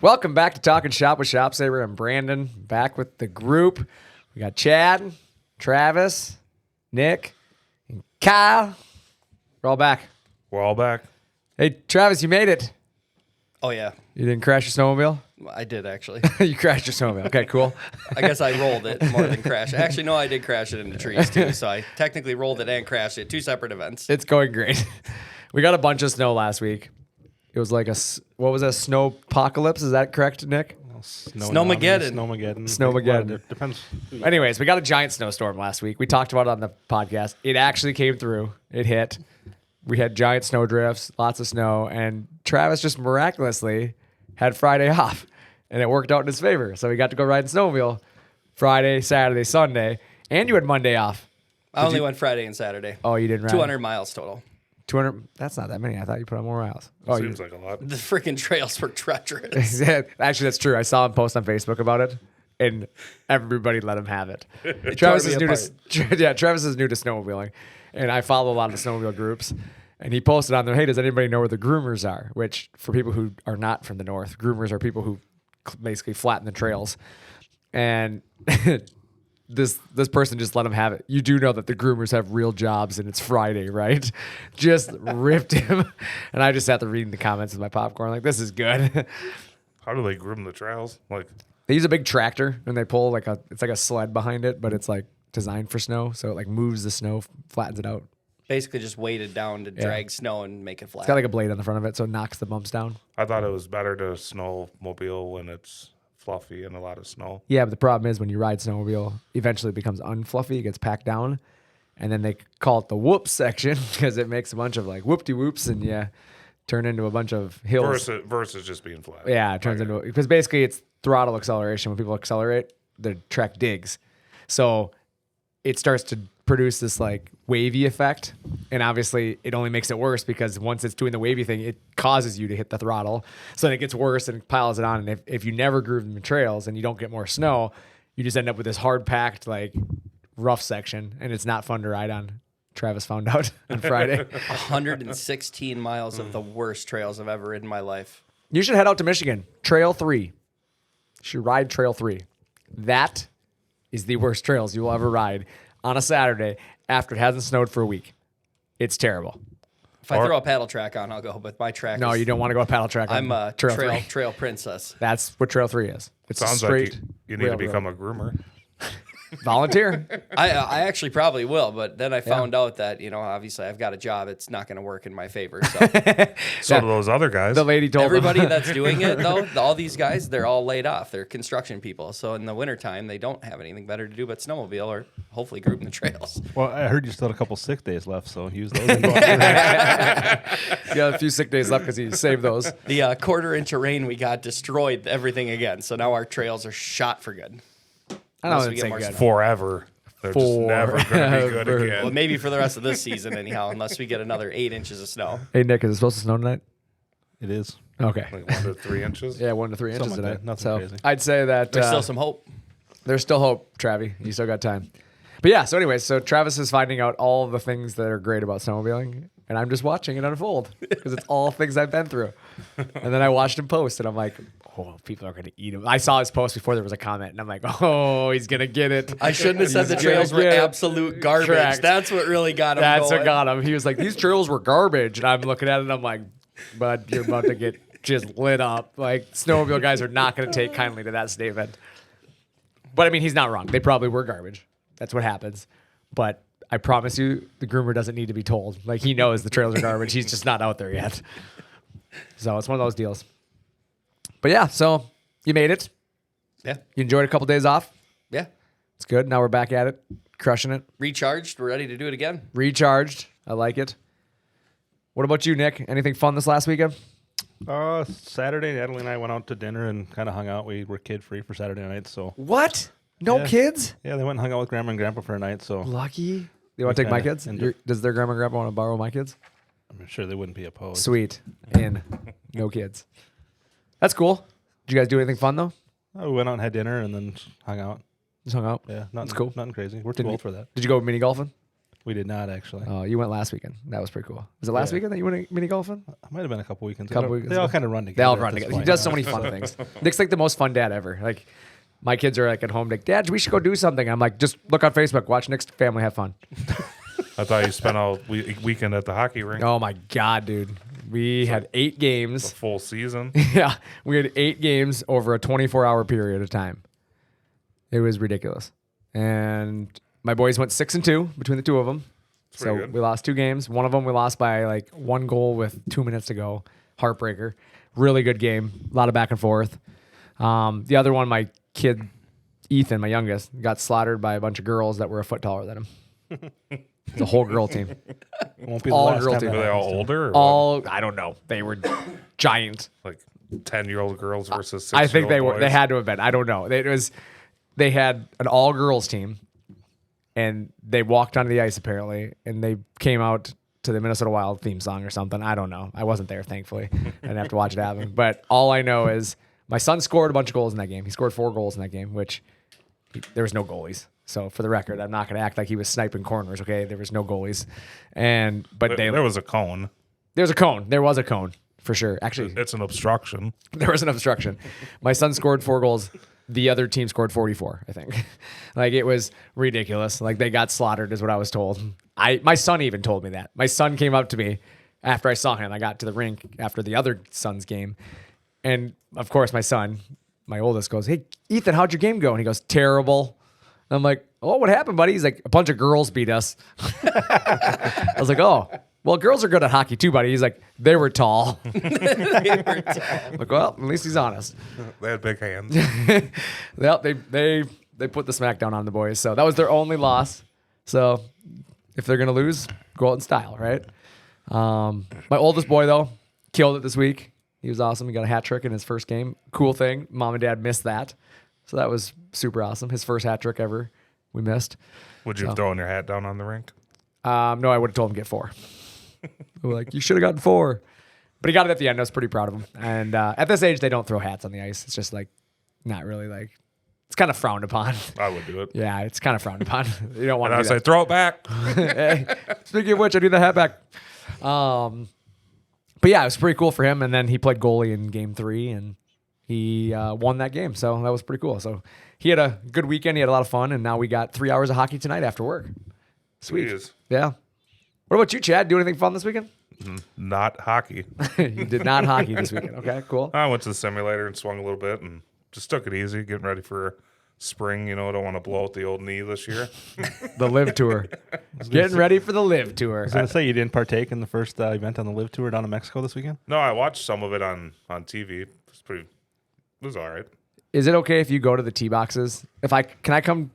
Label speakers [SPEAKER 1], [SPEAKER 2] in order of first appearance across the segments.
[SPEAKER 1] Welcome back to Talking Shop with Shop Saber and Brandon. Back with the group. We got Chad, Travis, Nick, and Kyle. We're all back.
[SPEAKER 2] We're all back.
[SPEAKER 1] Hey, Travis, you made it.
[SPEAKER 3] Oh, yeah.
[SPEAKER 1] You didn't crash your snowmobile?
[SPEAKER 3] I did, actually.
[SPEAKER 1] You crashed your snowmobile. Okay, cool.
[SPEAKER 3] I guess I rolled it more than crashed. Actually, no, I did crash it into trees, too. So I technically rolled it and crashed it. Two separate events.
[SPEAKER 1] It's going great. We got a bunch of snow last week. It was like what was that, snow apocalypse? Is that correct, Nick?
[SPEAKER 3] Snowmageddon.
[SPEAKER 1] Snowmageddon.
[SPEAKER 2] It depends.
[SPEAKER 1] Anyways, we got a giant snowstorm last week. We talked about it on the podcast. It actually came through. It hit. We had giant snow drifts, lots of snow, and Travis just miraculously had Friday off, and it worked out in his favor. So we got to go ride snowmobile Friday, Saturday, Sunday, and you had Monday off.
[SPEAKER 3] I only went Friday and Saturday.
[SPEAKER 1] Oh, you didn't ride?
[SPEAKER 3] 200 miles total.
[SPEAKER 1] 200. That's not that many. I thought you put on more miles. Oh,
[SPEAKER 2] Seems like a lot.
[SPEAKER 3] The freaking trails were treacherous.
[SPEAKER 1] Actually, that's true. I saw him post on Facebook about it, and everybody let him have it.
[SPEAKER 3] It
[SPEAKER 1] Travis
[SPEAKER 3] tore
[SPEAKER 1] is
[SPEAKER 3] me
[SPEAKER 1] new
[SPEAKER 3] apart.
[SPEAKER 1] to Travis is new to snowmobiling, and I follow a lot of the snowmobile groups. And he posted on there, "Hey, does anybody know where the groomers are?" Which, for people who are not from the north, groomers are people who basically flatten the trails. And this person just let him have it. You do know that the groomers have real jobs, and it's Friday, right? Just ripped him. And I just sat there reading the comments with my popcorn, like, this is good.
[SPEAKER 2] How do they groom the trails? Like,
[SPEAKER 1] They use a big tractor, and they pull it's like a sled behind it, but it's like designed for snow, so it like moves the snow, flattens it out.
[SPEAKER 3] Basically just weighted down to drag snow and make it flat.
[SPEAKER 1] It's got like a blade on the front of it, so it knocks the bumps down.
[SPEAKER 2] I thought it was better to snowmobile when it's fluffy and a lot of snow.
[SPEAKER 1] Yeah, but the problem is when you ride snowmobile, eventually it becomes unfluffy, it gets packed down, and then they call it the whoop section because it makes a bunch of like whoop-de-whoops, and you turn into a bunch of hills.
[SPEAKER 2] Versus just being flat.
[SPEAKER 1] Yeah, it turns into, because basically it's throttle acceleration. When people accelerate, the track digs. So it starts to produce this like wavy effect. And obviously it only makes it worse because once it's doing the wavy thing, it causes you to hit the throttle. So then it gets worse and it piles it on. And if you never groove the trails and you don't get more snow, you just end up with this hard packed, like rough section. And it's not fun to ride on. Travis found out on Friday.
[SPEAKER 3] 116 miles of the worst trails I've ever ridden in my life.
[SPEAKER 1] You should head out to Michigan. Trail 3. You should ride Trail 3. That is the worst trails you will ever ride on a Saturday after it hasn't snowed for a week. It's terrible.
[SPEAKER 3] If I throw a paddle track on, I'll go. But my track
[SPEAKER 1] No,
[SPEAKER 3] is,
[SPEAKER 1] you don't want to go a paddle track on
[SPEAKER 3] I'm a
[SPEAKER 1] Trail 3.
[SPEAKER 3] trail princess.
[SPEAKER 1] That's what Trail 3 is. It's a
[SPEAKER 2] Sounds
[SPEAKER 1] straight
[SPEAKER 2] like you need to become a groomer.
[SPEAKER 1] volunteer.
[SPEAKER 3] I actually probably will, but then I found out that, obviously I've got a job. It's not going to work in my favor. So
[SPEAKER 2] So do those other guys.
[SPEAKER 1] The lady told
[SPEAKER 3] everybody
[SPEAKER 1] them.
[SPEAKER 3] that's doing it, though, all these guys, they're all laid off. They're construction people. So in the wintertime, they don't have anything better to do but snowmobile or hopefully grouping the trails.
[SPEAKER 4] Well, I heard you still had a couple sick days left, so use those. And go out
[SPEAKER 1] You got a few sick days left because he saved those.
[SPEAKER 3] The quarter-inch of rain we got destroyed everything again. So now our trails are shot for good.
[SPEAKER 1] I don't
[SPEAKER 3] Unless
[SPEAKER 1] know
[SPEAKER 3] we
[SPEAKER 1] if
[SPEAKER 3] get
[SPEAKER 1] it's
[SPEAKER 3] more
[SPEAKER 1] good.
[SPEAKER 3] snow.
[SPEAKER 2] Forever. They're just never going to be good
[SPEAKER 1] Forever.
[SPEAKER 2] again.
[SPEAKER 3] Well, maybe for the rest of this season, anyhow, unless we get another 8 inches of snow.
[SPEAKER 1] Hey, Nick, is it supposed to snow tonight?
[SPEAKER 4] It is.
[SPEAKER 1] Okay.
[SPEAKER 2] Like 1 to 3 inches.
[SPEAKER 1] Yeah, 1 to 3 inches
[SPEAKER 4] Something like
[SPEAKER 1] tonight.
[SPEAKER 4] that. Nothing
[SPEAKER 1] So
[SPEAKER 4] crazy.
[SPEAKER 1] I'd say that
[SPEAKER 3] There's still some hope.
[SPEAKER 1] there's still hope, Travi. You still got time. But yeah, so anyways, so Travis is finding out all the things that are great about snowmobiling, and I'm just watching it unfold because it's all things I've been through. And then I watched him post, and I'm like, oh, people are going to eat him. I saw his post before there was a comment, and I'm like, oh, he's going to get it.
[SPEAKER 3] I shouldn't have said the
[SPEAKER 1] He's gonna
[SPEAKER 3] trails were
[SPEAKER 1] get it.
[SPEAKER 3] absolute garbage.
[SPEAKER 1] Correct.
[SPEAKER 3] That's what really got him
[SPEAKER 1] That's
[SPEAKER 3] going.
[SPEAKER 1] what got him. He was like, these trails were garbage. And I'm looking at it, and I'm like, bud, you're about to get just lit up. Like, snowmobile guys are not going to take kindly to that statement. But, I mean, he's not wrong. They probably were garbage. That's what happens. But I promise you, the groomer doesn't need to be told. Like, he knows the trails are garbage. He's just not out there yet. So it's one of those deals. But, yeah, so you made it.
[SPEAKER 3] Yeah.
[SPEAKER 1] You enjoyed a couple days off.
[SPEAKER 3] Yeah.
[SPEAKER 1] It's good. Now we're back at it, crushing it.
[SPEAKER 3] Recharged. We're ready to do it again.
[SPEAKER 1] Recharged. I like it. What about you, Nick? Anything fun this last weekend?
[SPEAKER 4] Saturday, Natalie and I went out to dinner and kind of hung out. We were kid-free for Saturday night, so...
[SPEAKER 1] What? No
[SPEAKER 4] Yeah.
[SPEAKER 1] kids?
[SPEAKER 4] Yeah, they went and hung out with Grandma and Grandpa for a night, so...
[SPEAKER 1] Lucky. You want to take my
[SPEAKER 4] kinda
[SPEAKER 1] kids?
[SPEAKER 4] ended-
[SPEAKER 1] Does their grandma and grandpa want to borrow my kids?
[SPEAKER 4] I'm sure they wouldn't be opposed.
[SPEAKER 1] Sweet. In. No kids. That's cool. Did you guys do anything fun, though?
[SPEAKER 4] We went out and had dinner and then hung out.
[SPEAKER 1] Just hung out?
[SPEAKER 4] Yeah, nothing,
[SPEAKER 1] That's cool.
[SPEAKER 4] Nothing crazy. We're too old for that.
[SPEAKER 1] Did you go mini golfing?
[SPEAKER 4] We did not actually.
[SPEAKER 1] Oh, you went last weekend. That was pretty cool. Was it last
[SPEAKER 4] Yeah.
[SPEAKER 1] weekend that you went mini golfing?
[SPEAKER 4] Might have been a couple weekends.
[SPEAKER 1] Couple
[SPEAKER 4] ago.
[SPEAKER 1] weekends
[SPEAKER 4] They all
[SPEAKER 1] ago.
[SPEAKER 4] kind of run together.
[SPEAKER 1] They all
[SPEAKER 4] at
[SPEAKER 1] run
[SPEAKER 4] this
[SPEAKER 1] together. He
[SPEAKER 4] point.
[SPEAKER 1] does so many fun things. Nick's like the most fun dad ever. Like my kids are like at home, like, Dad, we should go do something. I'm like, just look on Facebook, watch Nick's family have fun.
[SPEAKER 2] I thought you spent all weekend at the hockey rink.
[SPEAKER 1] Oh my God, dude. We had 8
[SPEAKER 2] The
[SPEAKER 1] games.
[SPEAKER 2] full season.
[SPEAKER 1] Yeah. We had 8 games over a 24-hour period of time. It was ridiculous. And my boys went 6-2 between the two of them. So
[SPEAKER 2] pretty good.
[SPEAKER 1] we lost 2 games. One of them we lost by like 1 goal with 2 minutes to go. Heartbreaker. Really good game. A lot of back and forth. The other one, my kid, Ethan, my youngest, got slaughtered by a bunch of girls that were a foot taller than him. It's a whole girl team.
[SPEAKER 4] It won't be the
[SPEAKER 1] All
[SPEAKER 4] last
[SPEAKER 1] girl
[SPEAKER 4] time
[SPEAKER 1] team.
[SPEAKER 4] that
[SPEAKER 2] Were they all
[SPEAKER 4] happens.
[SPEAKER 2] older? Or what?
[SPEAKER 1] All, I don't know. They were giant.
[SPEAKER 2] Like 10-year-old girls versus 6-year-old
[SPEAKER 1] I think they were.
[SPEAKER 2] boys?
[SPEAKER 1] They had to have been. I don't know. They had an all girls team, and they walked onto the ice apparently, and they came out to the Minnesota Wild theme song or something. I don't know. I wasn't there, thankfully. I didn't have to watch it happen. But all I know is my son scored a bunch of goals in that game. He scored 4 goals in that game, which there was no goalies. So for the record, I'm not going to act like he was sniping corners. Okay, there was no goalies, but
[SPEAKER 2] There was a cone.
[SPEAKER 1] there's a cone. There was a cone for sure. Actually,
[SPEAKER 2] It's an obstruction.
[SPEAKER 1] there was an obstruction. My son scored 4 goals. The other team scored 44, I think. Like, it was ridiculous. Like, they got slaughtered is what I was told. My son even told me that. My son came up to me after I saw him. I got to the rink after the other son's game. And, of course, my son, my oldest, goes, "Hey, Ethan, how'd your game go?" And he goes, "Terrible." And I'm like, "Oh, what happened, buddy?" He's like, "A bunch of girls beat us." I was like, "Oh, well, girls are good at hockey too, buddy." He's like, "They were tall."
[SPEAKER 3] They were tall.
[SPEAKER 1] I'm like, well, at least he's honest.
[SPEAKER 2] They had big hands.
[SPEAKER 1] Well, they put the smackdown on the boys. So that was their only loss. So if they're gonna lose, go out in style, right? My oldest boy though killed it this week. He was awesome. He got a hat trick in his first game. Cool thing. Mom and Dad missed that, so that was super awesome. His first hat trick ever. We missed.
[SPEAKER 2] Would you have thrown your hat down on the rink?
[SPEAKER 1] No, I would have told him to get 4. We were like, you should have gotten 4. But he got it at the end. I was pretty proud of him. And at this age, they don't throw hats on the ice. It's just like, not really like, it's kind of frowned upon.
[SPEAKER 2] I would do it.
[SPEAKER 1] Yeah, it's kind of frowned upon. You don't want
[SPEAKER 2] And
[SPEAKER 1] to
[SPEAKER 2] I
[SPEAKER 1] do
[SPEAKER 2] say,
[SPEAKER 1] that.
[SPEAKER 2] throw it back.
[SPEAKER 1] Hey, speaking of which, I need the hat back. But yeah, it was pretty cool for him. And then he played goalie in game 3 and he won that game. So that was pretty cool. So he had a good weekend. He had a lot of fun. And now we got 3 hours of hockey tonight after work. Sweet.
[SPEAKER 2] Jeez.
[SPEAKER 1] Yeah. What about you, Chad? Do anything fun this weekend?
[SPEAKER 2] Not hockey.
[SPEAKER 1] You did not hockey this weekend. Okay, cool.
[SPEAKER 2] I went to the simulator and swung a little bit and just took it easy, getting ready for spring. You know, I don't want to blow out the old knee this year.
[SPEAKER 1] The Live Tour. Getting ready for the Live Tour.
[SPEAKER 4] I was gonna say you didn't partake in the first event on the Live Tour down in Mexico this weekend.
[SPEAKER 2] No, I watched some of it on TV. It was all right.
[SPEAKER 1] Is it okay if you go to the tee boxes? Can I come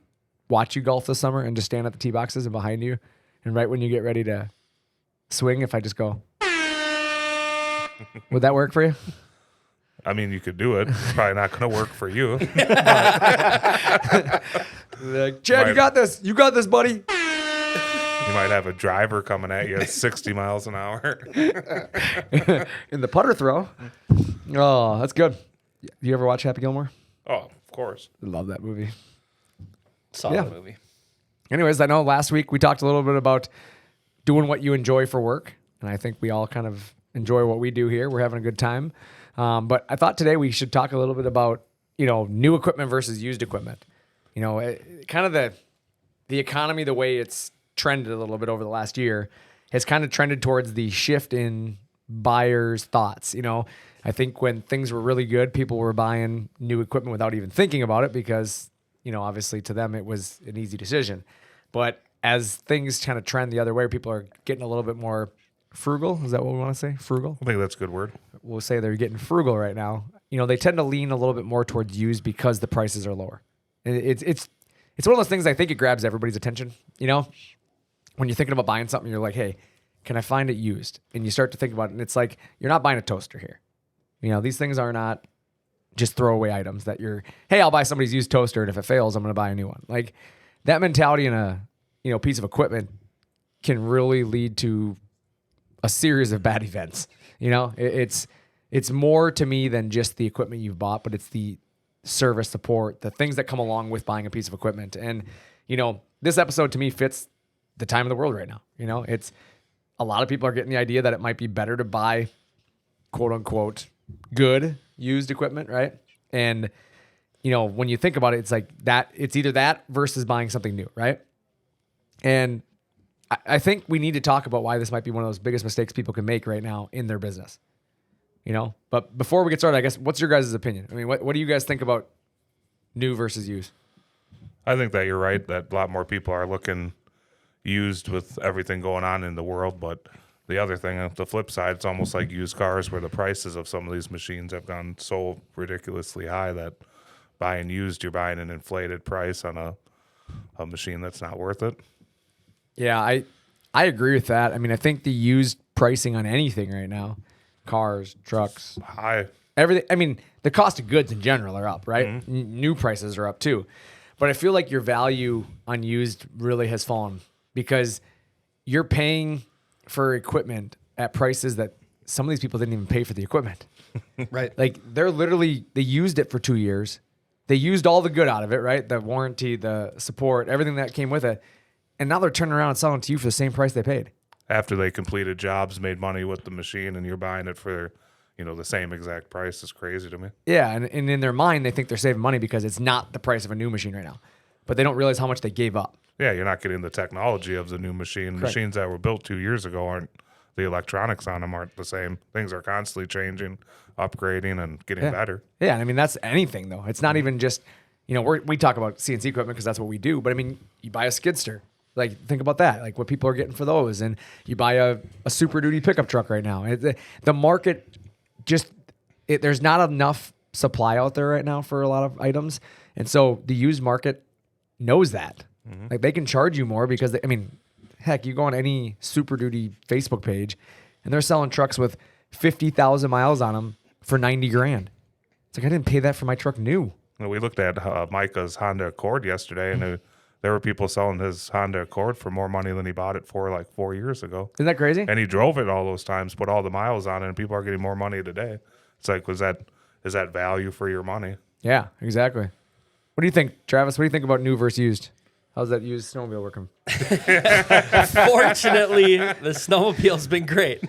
[SPEAKER 1] watch you golf this summer and just stand at the tee boxes and behind you, and right when you get ready to swing, if I just go, would that work for you?
[SPEAKER 2] I mean, you could do it. It's probably not going to work for you.
[SPEAKER 1] Like, Chad, you got this. You got this, buddy.
[SPEAKER 2] You might have a driver coming at you at 60 miles an hour.
[SPEAKER 1] In the putter throw. Oh, that's good. You ever watch Happy Gilmore?
[SPEAKER 2] Oh, of course.
[SPEAKER 1] I love that movie.
[SPEAKER 3] Solid
[SPEAKER 1] Yeah.
[SPEAKER 3] movie.
[SPEAKER 1] Anyways, I know last week we talked a little bit about doing what you enjoy for work. And I think we all kind of enjoy what we do here. We're having a good time. But I thought today we should talk a little bit about, new equipment versus used equipment. Kind of the economy, the way it's trended a little bit over the last year has kind of trended towards the shift in buyers' thoughts. I think when things were really good, people were buying new equipment without even thinking about it because, obviously to them it was an easy decision. But as things kind of trend the other way, people are getting a little bit more frugal. Is that what we want to say? Frugal?
[SPEAKER 2] I think that's a good word.
[SPEAKER 1] We'll say they're getting frugal right now. They tend to lean a little bit more towards used because the prices are lower. And it's one of those things I think it grabs everybody's attention. When you're thinking about buying something, you're like, hey, can I find it used? And you start to think about it, and it's like you're not buying a toaster here. These things are not just throwaway items that hey, I'll buy somebody's used toaster, and if it fails, I'm going to buy a new one. Like that mentality in a piece of equipment can really lead to a series of bad events. It's more to me than just the equipment you've bought, but it's the service support, the things that come along with buying a piece of equipment. And, this episode to me fits the time of the world right now. You know, it's a lot of people are getting the idea that it might be better to buy quote unquote good used equipment, right? And you know, when you think about it, it's like that, it's either that versus buying something new, right? And I think we need to talk about why this might be one of those biggest mistakes people can make right now in their business. You know, but before we get started, I guess, what's your guys' opinion? I mean, what do you guys think about new versus used?
[SPEAKER 2] I think that you're right that a lot more people are looking used with everything going on in the world. But the other thing, the flip side, it's almost like used cars where the prices of some of these machines have gone so ridiculously high that buying used, you're buying an inflated price on a machine that's not worth it.
[SPEAKER 1] Yeah, I agree with that. I mean, I think the used pricing on anything right now, cars, trucks,
[SPEAKER 2] High.
[SPEAKER 1] everything. I mean, the cost of goods in general are up, right? New prices are up too. But I feel like your value on used really has fallen because you're paying for equipment at prices that some of these people didn't even pay for the equipment.
[SPEAKER 3] Right.
[SPEAKER 1] Like they used it for 2 years. They used all the good out of it, right? The warranty, the support, everything that came with it. And now they're turning around and selling it to you for the same price they paid.
[SPEAKER 2] After they completed jobs, made money with the machine, and you're buying it for, the same exact price. Is crazy to me.
[SPEAKER 1] Yeah, and in their mind, they think they're saving money because it's not the price of a new machine right now. But they don't realize how much they gave up.
[SPEAKER 2] Yeah, you're not getting the technology of the new machine.
[SPEAKER 1] Correct.
[SPEAKER 2] Machines that were built 2 years ago aren't, the electronics on them aren't the same. Things are constantly changing, upgrading, and getting better.
[SPEAKER 1] Yeah, and I mean, that's anything, though. It's not even just, we talk about CNC equipment because that's what we do. But I mean, you buy a skidster. Like, think about that, like what people are getting for those. And you buy a Super Duty pickup truck right now. The market there's not enough supply out there right now for a lot of items. And so the used market knows that. Like, they can charge you more because, heck, you go on any Super Duty Facebook page and they're selling trucks with 50,000 miles on them for $90,000. It's like, I didn't pay that for my truck new.
[SPEAKER 2] We looked at Micah's Honda Accord yesterday, and there were people selling his Honda Accord for more money than he bought it for like 4 years ago.
[SPEAKER 1] Isn't that crazy?
[SPEAKER 2] And he drove it all those times, put all the miles on it, and people are getting more money today. It's like, is that value for your money?
[SPEAKER 1] Yeah, exactly. What do you think, Travis? What do you think about new versus used? How's that used snowmobile working?
[SPEAKER 3] Fortunately, the snowmobile's been great.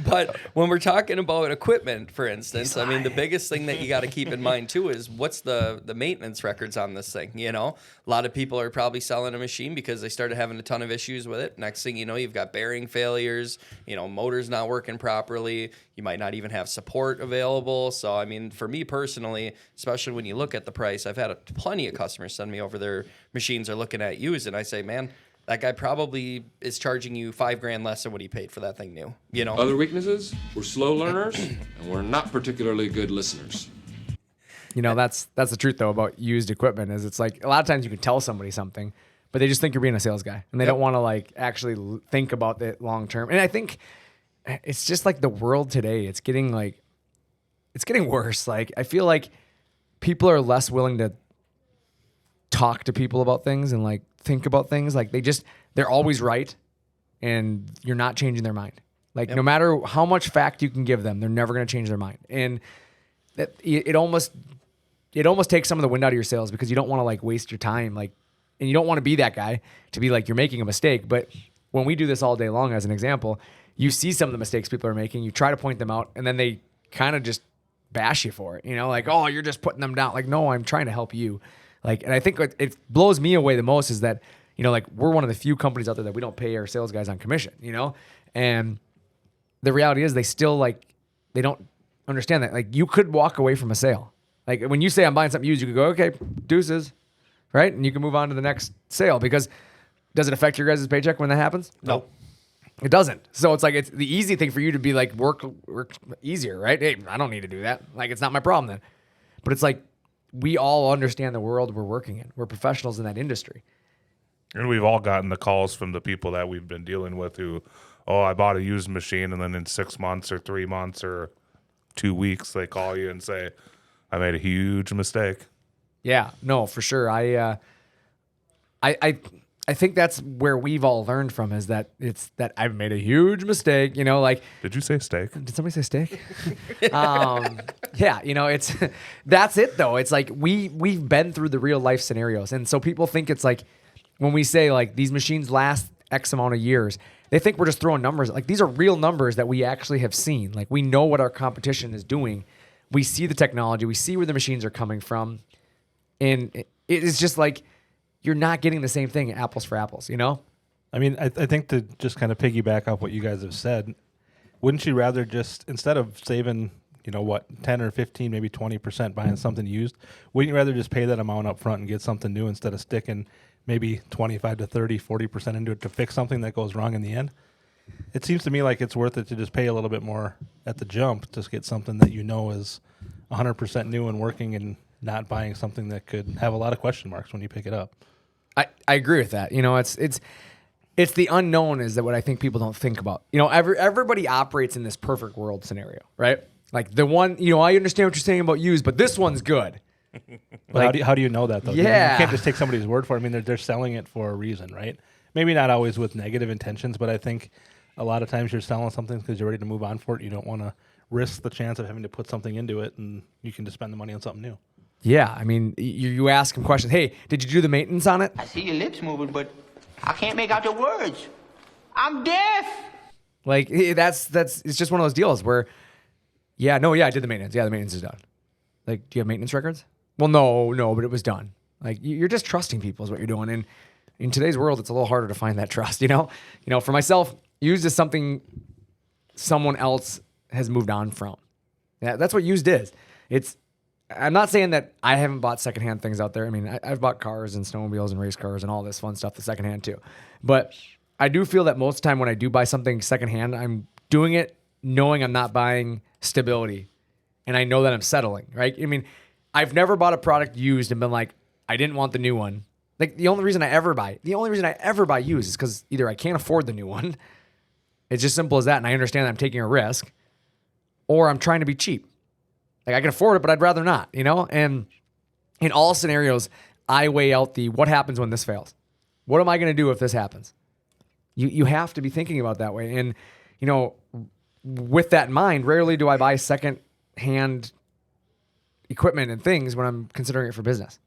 [SPEAKER 3] But when we're talking about equipment, for instance, the biggest thing that you got to keep in mind too is what's the maintenance records on this thing. A lot of people are probably selling a machine because they started having a ton of issues with it. Next thing you know, you've got bearing failures, motors not working properly. You might not even have support available. So, for me personally, especially when you look at the price, I've had plenty of customers send me over their machines are looking at used, and I say, man, that guy probably is charging you $5,000 less than what he paid for that thing new.
[SPEAKER 5] Other weaknesses, we're slow learners and we're not particularly good listeners.
[SPEAKER 1] That's the truth though about used equipment is it's like a lot of times you can tell somebody something, but they just think you're being a sales guy and they don't want to like actually think about it long term. And I think it's just like the world today. It's getting worse. Like, I feel like people are less willing to talk to people about things and like think about things. Like, they're always right, and you're not changing their mind. Like, no matter how much fact you can give them, they're never going to change their mind. And that it almost takes some of the wind out of your sails because you don't want to like waste your time. Like, and you don't want to be that guy to be like, you're making a mistake. But when we do this all day long, as an example, you see some of the mistakes people are making, you try to point them out, and then they kind of just bash you for it. Like, oh, you're just putting them down. Like, no, I'm trying to help you. Like, and I think it blows me away the most is that, like, we're one of the few companies out there that we don't pay our sales guys on commission, and the reality is they still they don't understand that. Like, you could walk away from a sale. Like, when you say I'm buying something used, you could go, okay, deuces, right? And you can move on to the next sale because does it affect your guys' paycheck when that happens?
[SPEAKER 3] No.
[SPEAKER 1] It doesn't. So it's like, it's the easy thing for you to be like, work easier, right? Hey, I don't need to do that. Like, it's not my problem then. But it's like, we all understand the world we're working in. We're professionals in that industry.
[SPEAKER 2] And we've all gotten the calls from the people that we've been dealing with who, I bought a used machine, and then in 6 months or 3 months or 2 weeks, they call you and say, I made a huge mistake.
[SPEAKER 1] Yeah, no, for sure. I think that's where we've all learned from is that it's that I've made a huge mistake, like.
[SPEAKER 2] Did you say steak?
[SPEAKER 1] Did somebody say steak? Yeah, it's that's it though. It's like we've been through the real life scenarios, and so people think it's like when we say like these machines last X amount of years, they think we're just throwing numbers. Like these are real numbers that we actually have seen. Like we know what our competition is doing. We see the technology. We see where the machines are coming from. And it is just like you're not getting the same thing apples for apples, you know?
[SPEAKER 4] I mean, I think to just kind of piggyback off what you guys have said, wouldn't you rather just, instead of saving, 10 or 15, maybe 20% buying something used, wouldn't you rather just pay that amount up front and get something new instead of sticking maybe 25 to 30, 40% into it to fix something that goes wrong in the end? It seems to me like it's worth it to just pay a little bit more at the jump to get something that is 100% new and working, and not buying something that could have a lot of question marks when you pick it up.
[SPEAKER 1] I agree with that. It's the unknown is that what I think people don't think about. Everybody operates in this perfect world scenario, right? Like the one, I understand what you're saying about used, but this one's good.
[SPEAKER 4] Like, how do you know that though?
[SPEAKER 1] Yeah.
[SPEAKER 4] You can't just take somebody's word for it. I mean, they're selling it for a reason, right? Maybe not always with negative intentions, but I think a lot of times you're selling something because you're ready to move on for it. You don't want to risk the chance of having to put something into it, and you can just spend the money on something new.
[SPEAKER 1] Yeah, I mean, you ask them questions. Hey, did you do the maintenance on it?
[SPEAKER 6] I see your lips moving, but I can't make out the words. I'm deaf.
[SPEAKER 1] Like that's it's just one of those deals where, I did the maintenance. Yeah, the maintenance is done. Like, do you have maintenance records? Well, no, but it was done. Like you're just trusting people is what you're doing. And in today's world, it's a little harder to find that trust. For myself, used is something someone else has moved on from. Yeah, that's what used is. I'm not saying that I haven't bought secondhand things out there. I mean, I've bought cars and snowmobiles and race cars and all this fun stuff, the secondhand too. But I do feel that most of the time when I do buy something secondhand, I'm doing it knowing I'm not buying stability, and I know that I'm settling, right? I mean, I've never bought a product used and been like, I didn't want the new one. Like the only reason I ever buy used is because either I can't afford the new one, it's just simple as that, and I understand that I'm taking a risk, or I'm trying to be cheap. Like I can afford it, but I'd rather not, And in all scenarios, I weigh out what happens when this fails. What am I going to do if this happens? You have to be thinking about that way. And, with that in mind, rarely do I buy second-hand equipment and things when I'm considering it for business.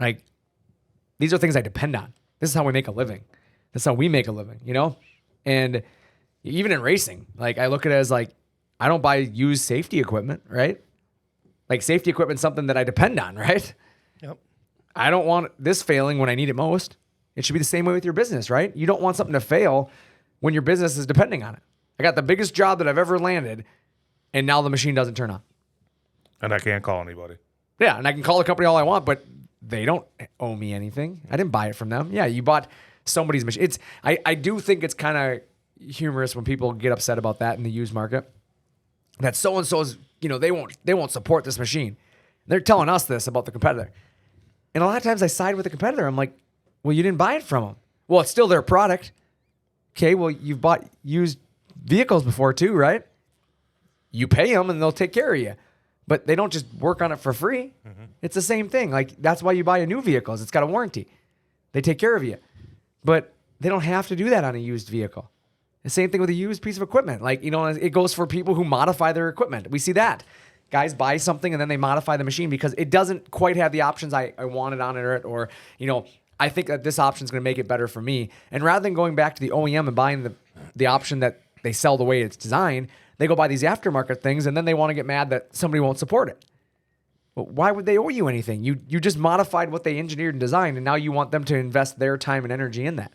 [SPEAKER 1] Like these are things I depend on. This is how we make a living. That's how we make a living, And even in racing, like I look at it as like, I don't buy used safety equipment, right? Like safety equipment is something that I depend on, right?
[SPEAKER 3] Yep.
[SPEAKER 1] I don't want this failing when I need it most. It should be the same way with your business, right? You don't want something to fail when your business is depending on it. I got the biggest job that I've ever landed, and now the machine doesn't turn on.
[SPEAKER 2] And I can't call anybody.
[SPEAKER 1] Yeah, and I can call the company all I want, but they don't owe me anything. I didn't buy it from them. Yeah, you bought somebody's machine. I do think it's kind of humorous when people get upset about that in the used market. That so-and-so's, they won't support this machine. They're telling us this about the competitor. And a lot of times I side with the competitor. I'm like, well, you didn't buy it from them. Well, it's still their product. Okay, well, you've bought used vehicles before too, right? You pay them and they'll take care of you. But they don't just work on it for free. Mm-hmm. It's the same thing. Like that's why you buy a new vehicle. It's got a warranty. They take care of you. But they don't have to do that on a used vehicle. The same thing with a used piece of equipment. Like, it goes for people who modify their equipment. We see that. Guys buy something and then they modify the machine because it doesn't quite have the options I wanted on it, or, I think that this option is going to make it better for me. And rather than going back to the OEM and buying the option that they sell the way it's designed, they go buy these aftermarket things and then they want to get mad that somebody won't support it. Well, why would they owe you anything? You just modified what they engineered and designed, and now you want them to invest their time and energy in that.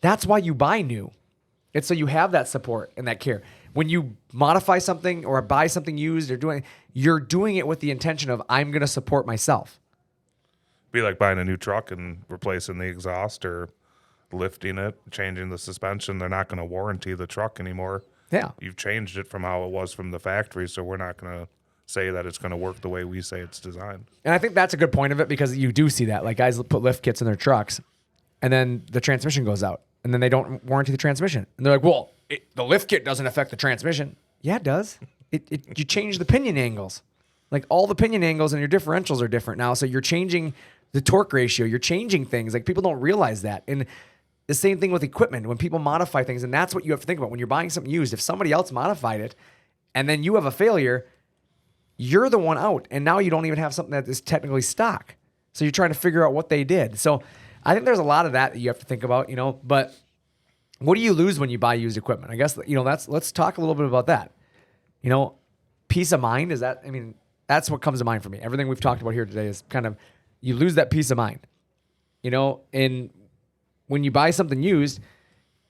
[SPEAKER 1] That's why you buy new. It's so you have that support and that care. When you modify something or buy something used you're doing it with the intention of, I'm going to support myself.
[SPEAKER 2] Be like buying a new truck and replacing the exhaust or lifting it, changing the suspension. They're not going to warranty the truck anymore.
[SPEAKER 1] Yeah.
[SPEAKER 2] You've changed it from how it was from the factory, so we're not going to say that it's going to work the way we say it's designed.
[SPEAKER 1] And I think that's a good point of it, because you do see that. Like guys put lift kits in their trucks and then the transmission goes out. And then they don't warranty the transmission. And they're like, well, the lift kit doesn't affect the transmission. Yeah, it does. You change the pinion angles. Like all the pinion angles and your differentials are different now. So you're changing the torque ratio. You're changing things. Like people don't realize that. And the same thing with equipment. When people modify things, and that's what you have to think about. When you're buying something used, if somebody else modified it and then you have a failure, you're the one out. And now you don't even have something that is technically stock. So you're trying to figure out what they did. So I think there's a lot of that you have to think about, but what do you lose when you buy used equipment? I guess, let's talk a little bit about that. Peace of mind, that's what comes to mind for me. Everything we've talked about here today is kind of, you lose that peace of mind, and when you buy something used,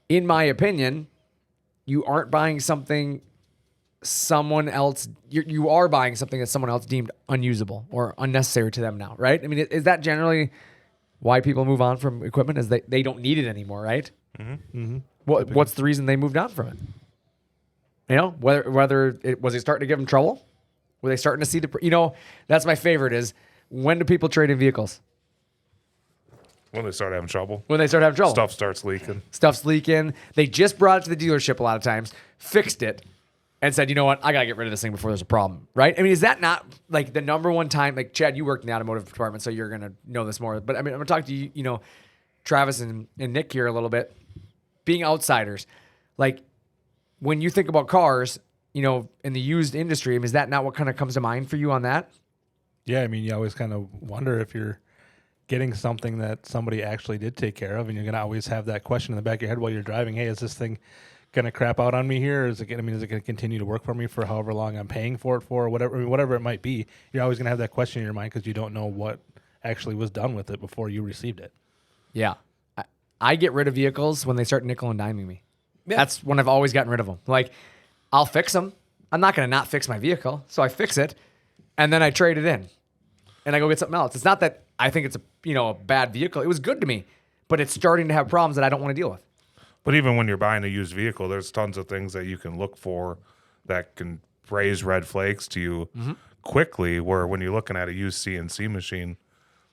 [SPEAKER 1] in my opinion, you aren't buying something someone else, you are buying something that someone else deemed unusable or unnecessary to them now, right? I mean, is that generally why people move on from equipment, is they don't need it anymore, right? Mm-hmm. What's the reason they moved on from it? Whether was it starting to give them trouble? Were they starting to see that's my favorite is, when do people trade in vehicles?
[SPEAKER 2] When they start having trouble.
[SPEAKER 1] When they start having trouble.
[SPEAKER 2] Stuff's leaking.
[SPEAKER 1] They just brought it to the dealership a lot of times, fixed it, and said, you know what, I got to get rid of this thing before there's a problem, right? I mean, is that not like the number one time, like Chad, you worked in the automotive department, so you're going to know this more. But I mean, I'm going to talk to you, Travis and Nick here a little bit, being outsiders. Like, when you think about cars, in the used industry, I mean, is that not what kind of comes to mind for you on that?
[SPEAKER 4] Yeah, I mean, you always kind of wonder if you're getting something that somebody actually did take care of, and you're going to always have that question in the back of your head while you're driving. Hey, is this thing going to crap out on me here? Or is it going to continue to work for me for however long I'm paying for it for, or whatever, whatever it might be? You're always going to have that question in your mind because you don't know what actually was done with it before you received it.
[SPEAKER 1] Yeah. I get rid of vehicles when they start nickel and diming me.
[SPEAKER 3] Yeah.
[SPEAKER 1] That's when I've always gotten rid of them. Like, I'll fix them. I'm not going to not fix my vehicle. So I fix it, and then I trade it in, and I go get something else. It's not that I think it's a bad vehicle. It was good to me, but it's starting to have problems that I don't want to deal with.
[SPEAKER 2] But even when you're buying a used vehicle, there's tons of things that you can look for that can raise red flags to you quickly, where when you're looking at a used CNC machine,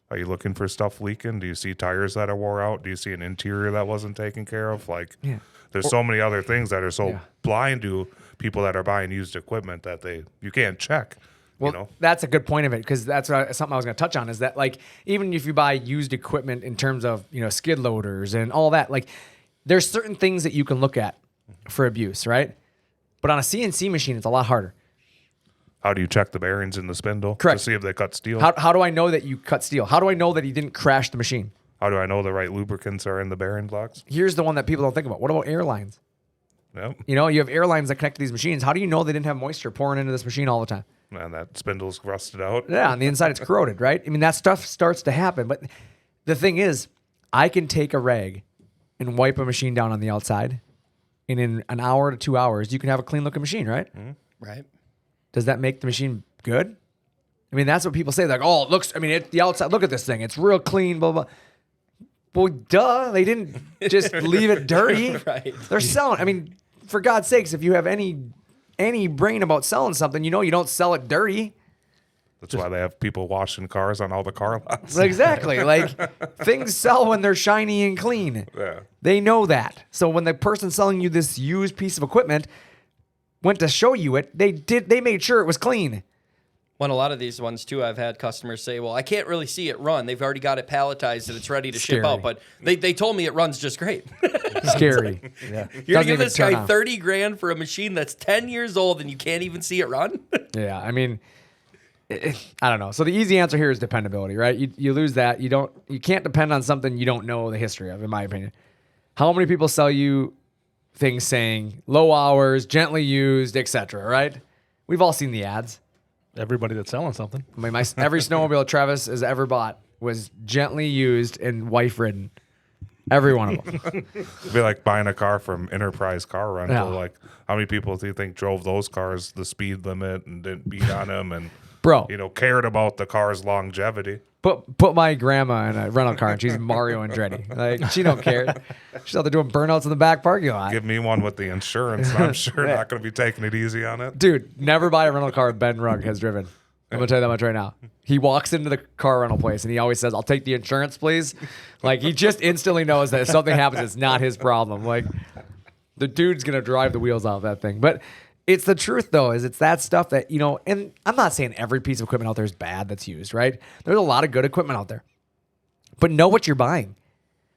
[SPEAKER 2] are you looking for stuff leaking? Do you see tires that are wore out? Do you see an interior that wasn't taken care of? Like, there's so many other things that are so blind to people that are buying used equipment that you can't check.
[SPEAKER 1] Well, that's a good point of it, because that's something I was going to touch on, is that, like, even if you buy used equipment in terms of, skid loaders and all that, like, there's certain things that you can look at for abuse, right? But on a CNC machine, it's a lot harder.
[SPEAKER 2] How do you check the bearings in the spindle?
[SPEAKER 1] Correct.
[SPEAKER 2] To see if they cut steel?
[SPEAKER 1] How do I know that you cut steel? How do I know that he didn't crash the machine?
[SPEAKER 2] How do I know the right lubricants are in the bearing blocks?
[SPEAKER 1] Here's the one that people don't think about. What about airlines?
[SPEAKER 2] Yep.
[SPEAKER 1] You have airlines that connect to these machines. How do you know they didn't have moisture pouring into this machine all the time?
[SPEAKER 2] And that spindle's rusted out.
[SPEAKER 1] Yeah, on the inside it's corroded, right? I mean, that stuff starts to happen. But the thing is, I can take a rag and wipe a machine down on the outside, and in an hour to 2 hours, you can have a clean looking machine, right?
[SPEAKER 2] Mm-hmm.
[SPEAKER 3] Right.
[SPEAKER 1] Does that make the machine good? I mean, that's what people say. Like, oh, it looks, the outside, look at this thing. It's real clean, blah, blah. Well, duh. They didn't just leave it dirty.
[SPEAKER 3] Right.
[SPEAKER 1] They're selling. For God's sakes, if you have any brain about selling something, you don't sell it dirty.
[SPEAKER 2] That's why they have people washing cars on all the car lots.
[SPEAKER 1] Exactly. Like, things sell when they're shiny and clean.
[SPEAKER 2] Yeah.
[SPEAKER 1] They know that. So when the person selling you this used piece of equipment went to show you it, they made sure it was clean.
[SPEAKER 3] When a lot of these ones too, I've had customers say, well, I can't really see it run. They've already got it palletized and it's ready to ship out, but they told me it runs just great.
[SPEAKER 1] Scary.
[SPEAKER 4] Yeah.
[SPEAKER 3] You're going to give this guy $30,000 for a machine that's 10 years old and you can't even see it run?
[SPEAKER 1] Yeah, I don't know. So the easy answer here is dependability, right? You lose that. You can't depend on something you don't know the history of, in my opinion. How many people sell you things saying low hours, gently used, etc., right? We've all seen the ads.
[SPEAKER 4] Everybody that's selling something.
[SPEAKER 1] Every snowmobile Travis has ever bought was gently used and wife ridden. Every one of them.
[SPEAKER 2] It'd be like buying a car from Enterprise Car Rental.
[SPEAKER 1] Yeah.
[SPEAKER 2] Like, how many people do you think drove those cars the speed limit and didn't beat on them and
[SPEAKER 1] Bro,
[SPEAKER 2] cared about the car's longevity?
[SPEAKER 1] Put my grandma in a rental car and she's Mario Andretti. Like, she don't care. She's out there doing burnouts in the back parking lot.
[SPEAKER 2] Give me one with the insurance, and I'm sure not going to be taking it easy on it.
[SPEAKER 1] Dude, never buy a rental car Ben Rugg has driven. I'm going to tell you that much right now. He walks into the car rental place and he always says, I'll take the insurance, please. Like, he just instantly knows that if something happens, it's not his problem. Like, the dude's going to drive the wheels off that thing. But it's the truth, though, is it's that stuff that, and I'm not saying every piece of equipment out there is bad that's used, right? There's a lot of good equipment out there. But know what you're buying.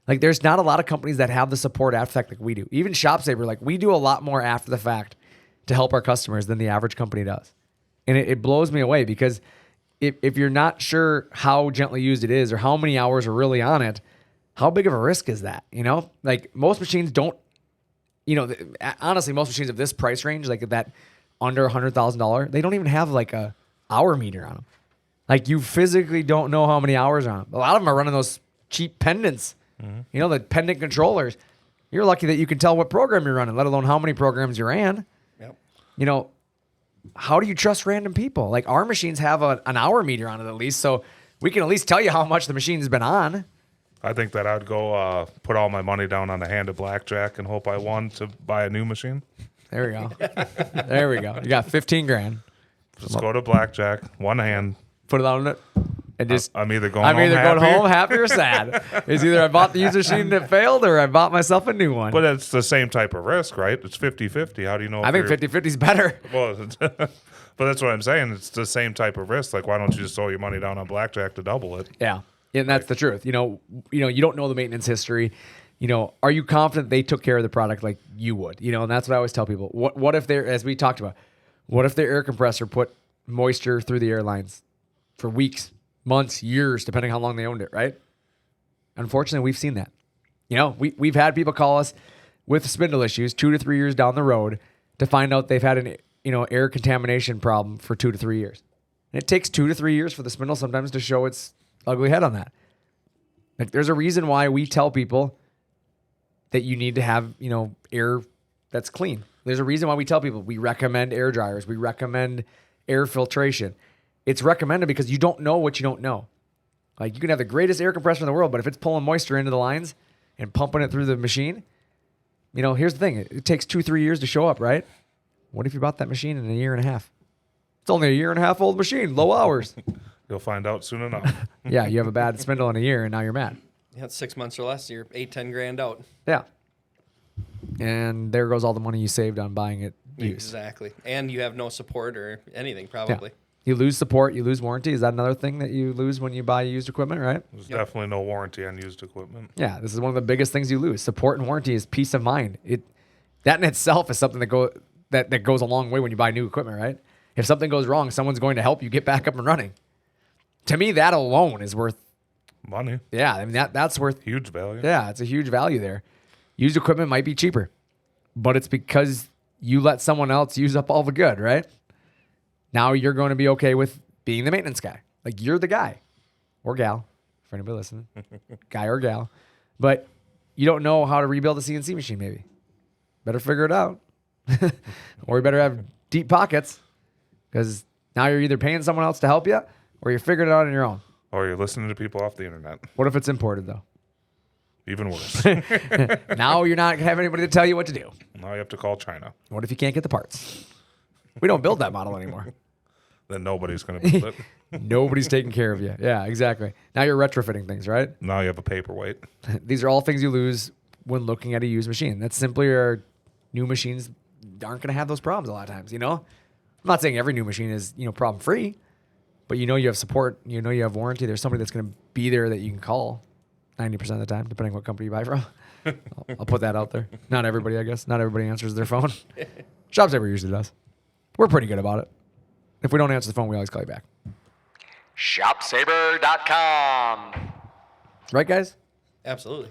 [SPEAKER 1] Like, there's not a lot of companies that have the support after the fact like we do. Even ShopSaver, like, we do a lot more after the fact to help our customers than the average company does. And it blows me away because if you're not sure how gently used it is or how many hours are really on it, how big of a risk is that? You know, like most machines don't, you know, honestly, most machines of this price range, like that under $100,000, they don't even have like a hour meter on them. Like you physically don't know how many hours are on them. A lot of them are running those cheap pendants, you know, the pendant controllers. You're lucky that you can tell what program you're running, let alone how many programs you ran.
[SPEAKER 3] Yep.
[SPEAKER 1] You know, how do you trust random people? Like our machines have an hour meter on it at least, so we can at least tell you how much the machine's been on.
[SPEAKER 2] I think that I'd go put all my money down on a hand of blackjack and hope I won to buy a new machine.
[SPEAKER 1] There we go. There we go. You got 15 grand.
[SPEAKER 2] Just go to blackjack, one hand.
[SPEAKER 1] Put it on it. And just
[SPEAKER 2] I'm either going
[SPEAKER 1] I'm
[SPEAKER 2] home
[SPEAKER 1] either
[SPEAKER 2] happy,
[SPEAKER 1] going home happy or sad. It's either I bought the used machine that failed or I bought myself a new one.
[SPEAKER 2] But it's the same type of risk, right? It's 50-50. How do you know?
[SPEAKER 1] I think
[SPEAKER 2] you're-
[SPEAKER 1] 50-50 is better.
[SPEAKER 2] Well, but that's what I'm saying. It's the same type of risk. Like, why don't you just throw your money down on blackjack to double it?
[SPEAKER 1] Yeah. And that's the truth. You know, you don't know the maintenance history. You know, are you confident they took care of the product like you would? You know, and that's what I always tell people. What if they're, as we talked about, what if their air compressor put moisture through the air lines for weeks, months, years, depending how long they owned it, right? Unfortunately, we've seen that. You know, we've had people call us with spindle issues 2 to 3 years down the road to find out they've had an air contamination problem for 2 to 3 years. And it takes 2 to 3 years for the spindle sometimes to show its ugly head on that. Like there's a reason why we tell people that you need to have, air that's clean. There's a reason why we tell people we recommend air dryers. We recommend air filtration. It's recommended because you don't know what you don't know. Like you can have the greatest air compressor in the world, but if it's pulling moisture into the lines and pumping it through the machine, here's the thing. It takes 2-3 years to show up, right? What if you bought that machine in a year and a half? It's only a year and a half old machine, low hours.
[SPEAKER 2] You'll find out soon enough.
[SPEAKER 1] Yeah, you have a bad spindle in a year and now you're mad.
[SPEAKER 3] Yeah, it's 6 months or less. You're 8-10 grand out.
[SPEAKER 1] Yeah. And there goes all the money you saved on buying it used.
[SPEAKER 3] Exactly. And you have no support or anything, probably.
[SPEAKER 1] Yeah. You lose support, you lose warranty. Is that another thing that you lose when you buy used equipment, right?
[SPEAKER 2] There's definitely no warranty on used equipment.
[SPEAKER 1] Yeah, this is one of the biggest things you lose. Support and warranty is peace of mind. That in itself is something that goes a long way when you buy new equipment, right? If something goes wrong, someone's going to help you get back up and running. To me, that alone is worth
[SPEAKER 2] Money.
[SPEAKER 1] Yeah, I mean that's worth
[SPEAKER 2] Huge value.
[SPEAKER 1] Yeah, it's a huge value there. Used equipment might be cheaper, but it's because you let someone else use up all the good, right? Now you're going to be okay with being the maintenance guy. Like you're the guy or gal, for anybody listening, guy or gal. But you don't know how to rebuild a CNC machine, maybe. Better figure it out. Or you better have deep pockets because now you're either paying someone else to help you or you're figuring it out on your own.
[SPEAKER 2] Or you're listening to people off the internet.
[SPEAKER 1] What if it's imported, though?
[SPEAKER 2] Even worse.
[SPEAKER 1] Now you're not going to have anybody to tell you what to do.
[SPEAKER 2] Now you have to call China.
[SPEAKER 1] What if you can't get the parts? We don't build that model anymore.
[SPEAKER 2] Then nobody's going to build it.
[SPEAKER 1] Nobody's taking care of you. Yeah, exactly. Now you're retrofitting things, right?
[SPEAKER 2] Now you have a paperweight.
[SPEAKER 1] These are all things you lose when looking at a used machine. That's simply our new machines aren't going to have those problems a lot of times, I'm not saying every new machine is, problem free, but you have support, you have warranty. There's somebody that's going to be there that you can call 90% of the time, depending what company you buy from. I'll put that out there. Not everybody, I guess. Not everybody answers their phone. Shop Saver usually does. We're pretty good about it. If we don't answer the phone, we always call you back.
[SPEAKER 7] ShopSaver.com.
[SPEAKER 1] Right, guys?
[SPEAKER 3] Absolutely.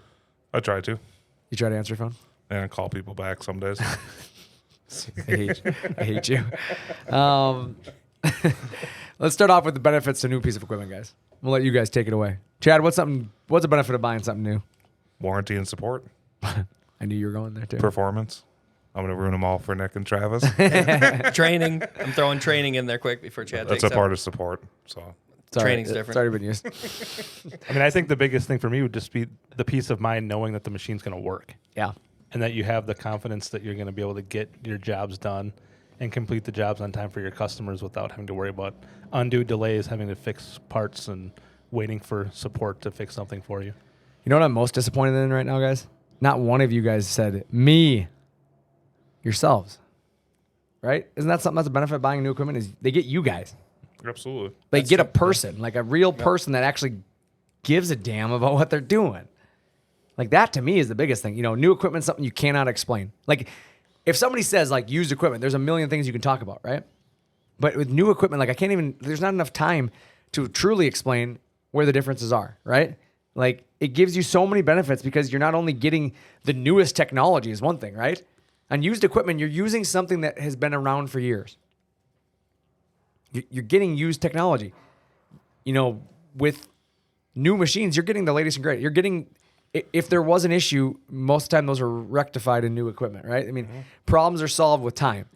[SPEAKER 2] I try to.
[SPEAKER 1] You try to answer your phone?
[SPEAKER 2] And call people back some days.
[SPEAKER 1] I hate you. Let's start off with the benefits to a new piece of equipment, guys. We'll let you guys take it away. Chad, what's the benefit of buying something new?
[SPEAKER 2] Warranty and support.
[SPEAKER 1] I knew you were going there too.
[SPEAKER 2] Performance. I'm going to ruin them all for Nick and Travis.
[SPEAKER 3] Training. I'm throwing training in there quick before Chad
[SPEAKER 2] That's
[SPEAKER 3] takes
[SPEAKER 2] a part of support. So
[SPEAKER 3] Training's different.
[SPEAKER 1] It's already been used.
[SPEAKER 4] I mean, I think the biggest thing for me would just be the peace of mind knowing that the machine's going to work
[SPEAKER 1] Yeah.
[SPEAKER 4] and that you have the confidence that you're going to be able to get your jobs done and complete the jobs on time for your customers without having to worry about undue delays, having to fix parts and waiting for support to fix something for you.
[SPEAKER 1] You know what I'm most disappointed in right now, guys? Not one of you guys said me. Yourselves. Right? Isn't that something that's a benefit of buying new equipment? Is they get you guys.
[SPEAKER 2] absolutely.
[SPEAKER 1] They get a person, like a real person that actually gives a damn about what they're doing. Like that to me is the biggest thing. New equipment's something you cannot explain. Like if somebody says like used equipment, there's a million things you can talk about, right? But with new equipment, like there's not enough time to truly explain where the differences are, right? Like, it gives you so many benefits because you're not only getting the newest technology is one thing, right? On used equipment, you're using something that has been around for years. You're getting used technology. You know, with new machines, you're getting the latest and greatest. You're getting, if there was an issue, most of the time those are rectified in new equipment, right? I mean, problems are solved with time.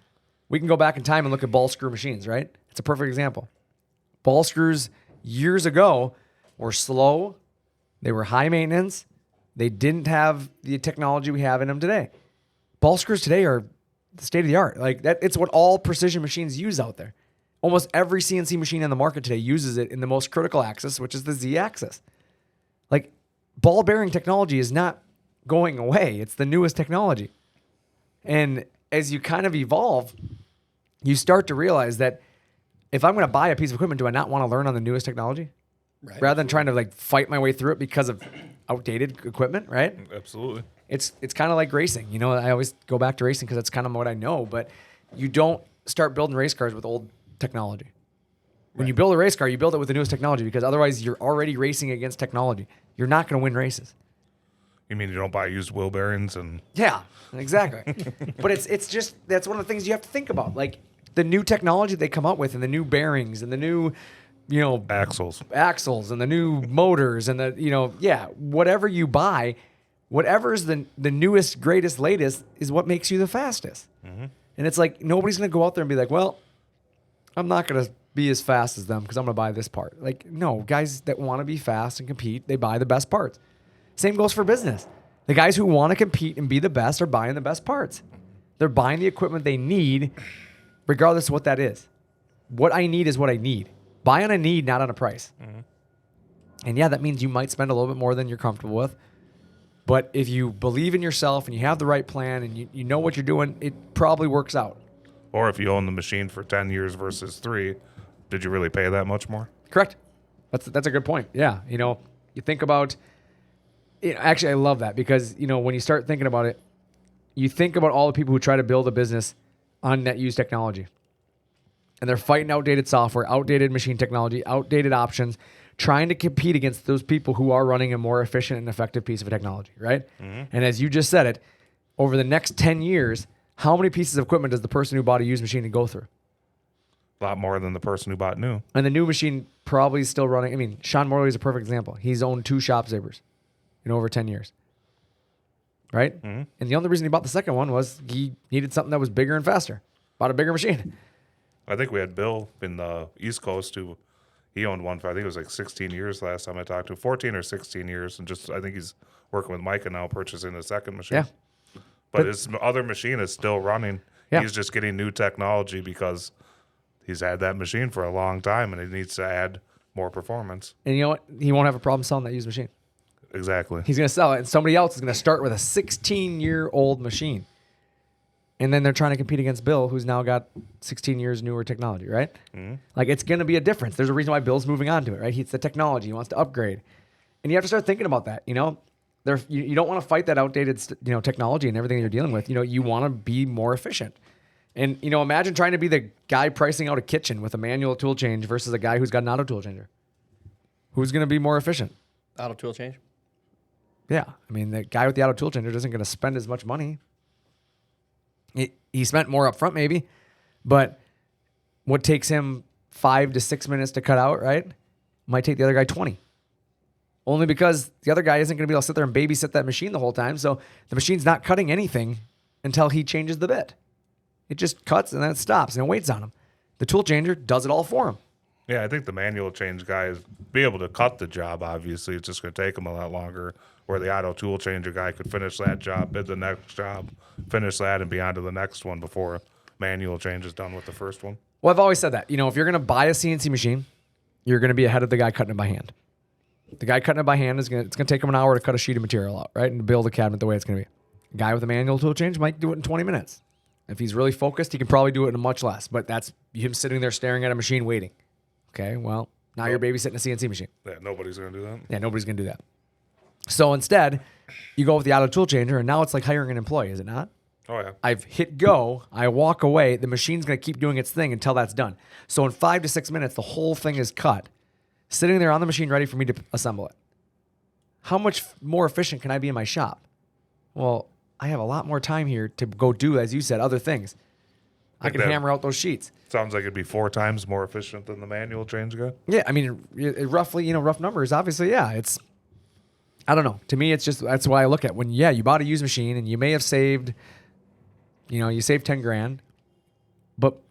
[SPEAKER 1] We can go back in time and look at ball screw machines, right? It's a perfect example. Ball screws years ago were slow. They were high maintenance. They didn't have the technology we have in them today. Ball screws today are the state of the art. Like that, it's what all precision machines use out there. Almost every CNC machine on the market today uses it in the most critical axis, which is the Z axis. Like, ball bearing technology is not going away. It's the newest technology. And as you kind of evolve, you start to realize that if I'm going to buy a piece of equipment, do I not want to learn on the newest technology?
[SPEAKER 3] Right.
[SPEAKER 1] Rather than trying to like fight my way through it because of outdated equipment, right?
[SPEAKER 2] Absolutely.
[SPEAKER 1] It's kind of like racing. You know, I always go back to racing because that's kind of what I know, but you don't start building race cars with old technology. When you build a race car, you build it with the newest technology because otherwise you're already racing against technology. You're not going to win races.
[SPEAKER 2] You mean you don't buy used wheel bearings and
[SPEAKER 1] Yeah, exactly. But it's just, that's one of the things you have to think about. Like the new technology they come up with and the new bearings and the new, you know,
[SPEAKER 2] axles?
[SPEAKER 1] axles and the new motors and the, you know, yeah, whatever you buy, whatever's the newest, greatest, latest is what makes you the fastest. And it's like, nobody's going to go out there and be like, well, I'm not going to be as fast as them because I'm going to buy this part. Like, no, guys that want to be fast and compete, they buy the best parts. Same goes for business. The guys who want to compete and be the best are buying the best parts. They're buying the equipment they need, regardless of what that is. What I need is what I need. Buy on a need, not on a price. And yeah, that means you might spend a little bit more than you're comfortable with. But if you believe in yourself and you have the right plan and you know what you're doing, it probably works out.
[SPEAKER 2] Or if you own the machine for 10 years versus 3, did you really pay that much more?
[SPEAKER 1] Correct. That's a good point. Yeah. You know, you think about it. Actually, I love that because, you know, when you start thinking about it, you think about all the people who try to build a business on net use technology. And they're fighting outdated software, outdated machine technology, outdated options, trying to compete against those people who are running a more efficient and effective piece of technology, right? And as you just said it, over the next 10 years, how many pieces of equipment does the person who bought a used machine go through?
[SPEAKER 2] A lot more than the person who bought new.
[SPEAKER 1] And the new machine probably is still running. I mean, Sean Morley is a perfect example. He's owned 2 Shop Sabers in over 10 years. Right? And the only reason he bought the second one was he needed something that was bigger and faster. Bought a bigger machine.
[SPEAKER 2] I think we had Bill in the East Coast who he owned one for, I think it was like 16 years last time I talked to him, 14 or 16 years. And just, I think he's working with Micah now purchasing the second machine.
[SPEAKER 1] Yeah.
[SPEAKER 2] But his other machine is still running.
[SPEAKER 1] Yeah.
[SPEAKER 2] He's just getting new technology because he's had that machine for a long time and he needs to add more performance.
[SPEAKER 1] And you know what? He won't have a problem selling that used machine.
[SPEAKER 2] Exactly.
[SPEAKER 1] He's going to sell it, and somebody else is going to start with a 16-year-old machine. And then they're trying to compete against Bill, who's now got 16 years newer technology, right? Like, it's going to be a difference. There's a reason why Bill's moving on to it, right? It's the technology. He wants to upgrade. And you have to start thinking about that, you know? You don't want to fight that outdated technology and everything you're dealing with. You know, you want to be more efficient. And, you know, imagine trying to be the guy pricing out a kitchen with a manual tool change versus a guy who's got an auto tool changer. Who's going to be more efficient?
[SPEAKER 3] Auto tool change.
[SPEAKER 1] Yeah. I mean, the guy with the auto tool changer isn't going to spend as much money. He spent more up front maybe, but what takes him 5 to 6 minutes to cut out, right, might take the other guy 20. Only because the other guy isn't going to be able to sit there and babysit that machine the whole time. So the machine's not cutting anything until he changes the bit. It just cuts and then it stops and it waits on him. The tool changer does it all for him.
[SPEAKER 2] Yeah, I think the manual change guys be able to cut the job, obviously. It's just going to take them a lot longer. Where the auto tool changer guy could finish that job, bid the next job, finish that, and be on to the next one before manual change is done with the first one.
[SPEAKER 1] Well, I've always said that. You know, if you're going to buy a CNC machine, you're going to be ahead of the guy cutting it by hand. The guy cutting it by hand it's going to take him an hour to cut a sheet of material out, right, and to build a cabinet the way it's going to be. A guy with a manual tool change might do it in 20 minutes. If he's really focused, he can probably do it in much less. But that's him sitting there staring at a machine waiting. Okay, well, now you're babysitting a CNC machine.
[SPEAKER 2] Yeah, nobody's going to do that.
[SPEAKER 1] Yeah, nobody's going to do that. So instead, you go with the auto tool changer, and now it's like hiring an employee, is it not?
[SPEAKER 2] Oh, yeah.
[SPEAKER 1] I've hit go, I walk away, the machine's going to keep doing its thing until that's done. So in 5 to 6 minutes, the whole thing is cut, sitting there on the machine ready for me to assemble it. how much more efficient can I be in my shop? Well, I have a lot more time here to go do, as you said, other things. I can
[SPEAKER 2] that-
[SPEAKER 1] hammer out those sheets.
[SPEAKER 2] Sounds like it'd be 4 times more efficient than the manual change guy.
[SPEAKER 1] Yeah, I mean, roughly, rough numbers. Obviously, yeah, it's. I don't know. To me, it's just that's why I look at when you bought a used machine and you may have saved, you saved 10 grand, but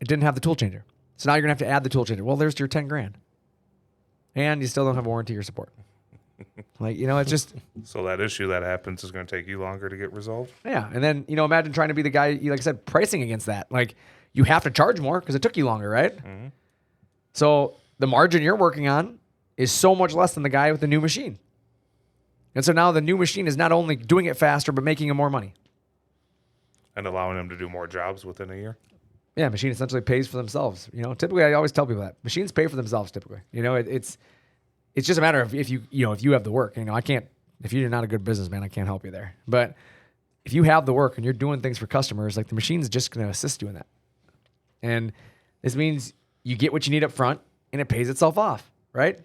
[SPEAKER 1] it didn't have the tool changer. So now you're gonna have to add the tool changer. Well, there's your 10 grand, and you still don't have warranty or support. It's just
[SPEAKER 2] So that issue that happens is going to take you longer to get resolved.
[SPEAKER 1] yeah. And then imagine trying to be the guy, like I said, pricing against that. Like you have to charge more because it took you longer, right?
[SPEAKER 2] Mm-hmm.
[SPEAKER 1] So the margin you're working on is so much less than the guy with the new machine. And so now the new machine is not only doing it faster, but making him more money.
[SPEAKER 2] And allowing them to do more jobs within a year.
[SPEAKER 1] Yeah, machine essentially pays for themselves. Typically I always tell people that machines pay for themselves. Typically, it's just a matter of if you have the work. I can't. If you're not a good businessman, I can't help you there. But if you have the work and you're doing things for customers, like the machine's just going to assist you in that. And this means you get what you need up front, and it pays itself off, right?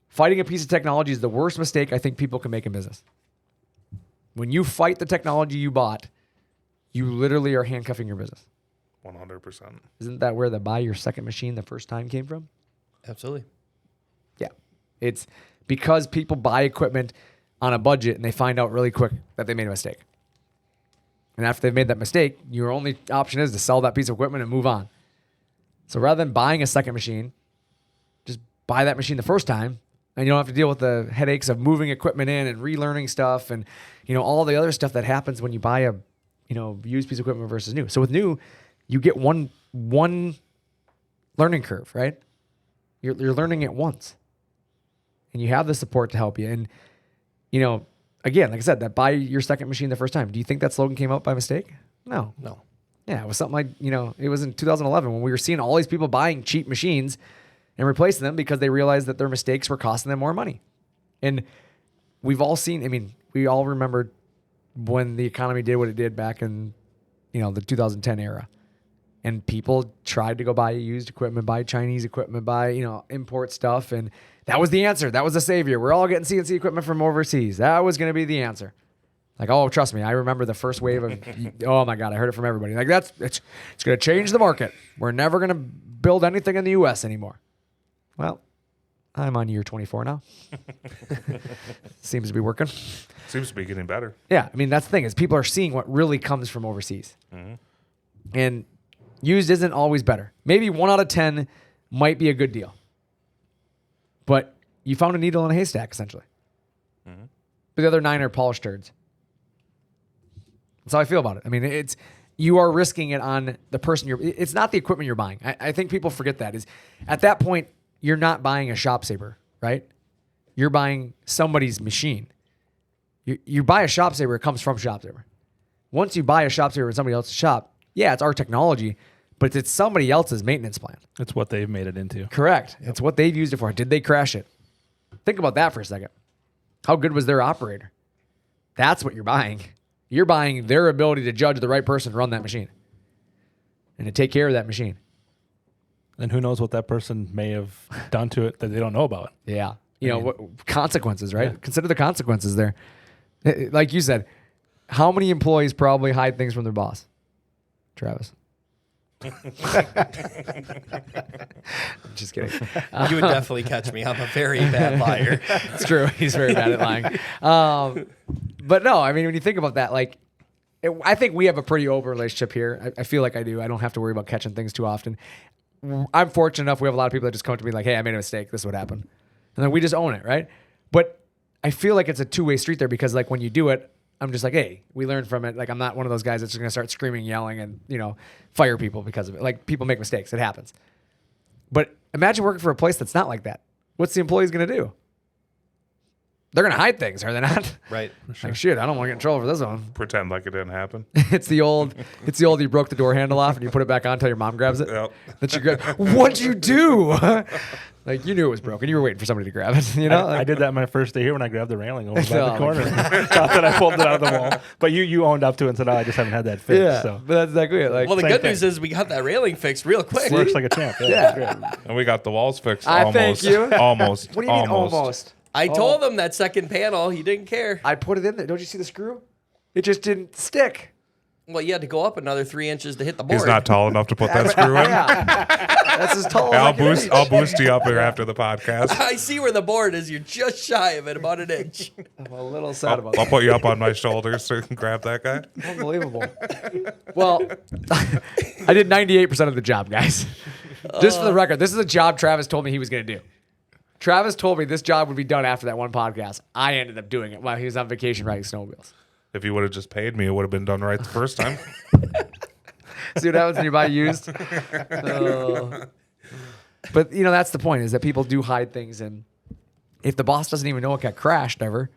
[SPEAKER 1] Fighting a piece of technology is the worst mistake I think people can make in business. When you fight the technology you bought, you literally are handcuffing your business.
[SPEAKER 2] 100%.
[SPEAKER 1] Isn't that where the buy your second machine the first time came from?
[SPEAKER 3] Absolutely.
[SPEAKER 1] Yeah. It's because people buy equipment on a budget and they find out really quick that they made a mistake. And after they've made that mistake, your only option is to sell that piece of equipment and move on. So rather than buying a second machine, just buy that machine the first time, and you don't have to deal with the headaches of moving equipment in and relearning stuff and all the other stuff that happens when you buy a used piece of equipment versus new. So with new, you get one learning curve, right? You're learning it once. And you have the support to help you. And, again, like I said, that buy your second machine the first time. Do you think that slogan came out by mistake? No. Yeah, it was something like, it was in 2011 when we were seeing all these people buying cheap machines and replacing them because they realized that their mistakes were costing them more money. And we've all seen, we all remember when the economy did what it did back in, the 2010 era. And people tried to go buy used equipment, buy Chinese equipment, buy, import stuff. And that was the answer. That was the savior. We're all getting CNC equipment from overseas. That was going to be the answer. Like, oh, trust me. I remember the first wave of, oh my God, I heard it from everybody. Like it's going to change the market. We're never going to build anything in the U.S. anymore. Well, I'm on year 24 now. Seems to be working.
[SPEAKER 2] Seems to be getting better.
[SPEAKER 1] Yeah. That's the thing is people are seeing what really comes from overseas. Mm-hmm. And used isn't always better. Maybe 1 out of 10 might be a good deal. But you found a needle in a haystack, essentially. Mm-hmm. But the other 9 are polished turds. That's how I feel about it. You are risking it on the person it's not the equipment you're buying. I think people forget that. Is at that point, you're not buying a Shop Saver, right? You're buying somebody's machine. You buy a Shop Saver, it comes from Shop Saver. Once you buy a Shop Saver in somebody else's shop, yeah, it's our technology, but it's somebody else's maintenance plan.
[SPEAKER 4] It's what they've made it into.
[SPEAKER 1] Correct. It's what they've used it for. Did they crash it? Think about that for a second. How good was their operator? That's what you're buying. You're buying their ability to judge the right person to run that machine and to take care of that machine.
[SPEAKER 4] And who knows what that person may have done to it that they don't know about.
[SPEAKER 1] Yeah. What consequences, right? Yeah. Consider the consequences there. Like you said, how many employees probably hide things from their boss? Travis. Just kidding.
[SPEAKER 3] You would definitely catch me. I'm a very bad liar.
[SPEAKER 1] It's true. He's very bad at lying. But no, when you think about that, I think we have a pretty open relationship here. I feel like I do. I don't have to worry about catching things too often. I'm fortunate enough. We have a lot of people that just come to me like, hey, I made a mistake. This is what happened. And then we just own it, right? But I feel like it's a two-way street there because when you do it, I'm just like, hey, we learned from it. I'm not one of those guys that's just going to start screaming, yelling, and, fire people because of it. People make mistakes. It happens. But imagine working for a place that's not like that. What's the employees going to do? They're going to hide things, are they not?
[SPEAKER 3] Right.
[SPEAKER 1] Like, shit, I don't want to get in trouble for this one.
[SPEAKER 2] Pretend like it didn't happen.
[SPEAKER 1] It's the old you broke the door handle off and you put it back on until your mom grabs it.
[SPEAKER 2] Yep.
[SPEAKER 1] That you grab. What'd you do? You knew it was broken. You were waiting for somebody to grab it.
[SPEAKER 4] I did that my first day here when I grabbed the railing over by the corner. Thought that I pulled it out of the wall. But you owned up to it and said, oh, I just haven't had that fixed.
[SPEAKER 1] Yeah,
[SPEAKER 4] so.
[SPEAKER 1] but that's exactly it.
[SPEAKER 3] Well, the good news is we got that railing fixed real quick.
[SPEAKER 4] Works like a champ. Yeah.
[SPEAKER 1] Yeah.
[SPEAKER 2] And we got the walls fixed
[SPEAKER 1] Thank you.
[SPEAKER 2] Almost.
[SPEAKER 1] What do you mean almost?
[SPEAKER 3] I told him that second panel. He didn't care.
[SPEAKER 1] I put it in there. Don't you see the screw? It just didn't stick.
[SPEAKER 3] Well, you had to go up another 3 inches to hit the board.
[SPEAKER 2] He's not tall enough to put that screw in.
[SPEAKER 1] Yeah. That's as tall as I
[SPEAKER 2] I'll
[SPEAKER 1] can reach.
[SPEAKER 2] boost you up here after the podcast.
[SPEAKER 3] I see where the board is. You're just shy of it, about an inch.
[SPEAKER 1] I'm a little sad about
[SPEAKER 2] I'll
[SPEAKER 1] that.
[SPEAKER 2] put you up on my shoulders so you can grab that guy.
[SPEAKER 1] Unbelievable. Well, I did 98% of the job, guys. Just for the record, this is a job Travis told me he was going to do. Travis told me this job would be done after that one podcast. I ended up doing it while he was on vacation riding snowmobiles.
[SPEAKER 2] If you would have just paid me, it would have been done right the first time.
[SPEAKER 1] See what happens when you buy used? Oh. But, that's the point, is that people do hide things. And if the boss doesn't even know it got crashed ever,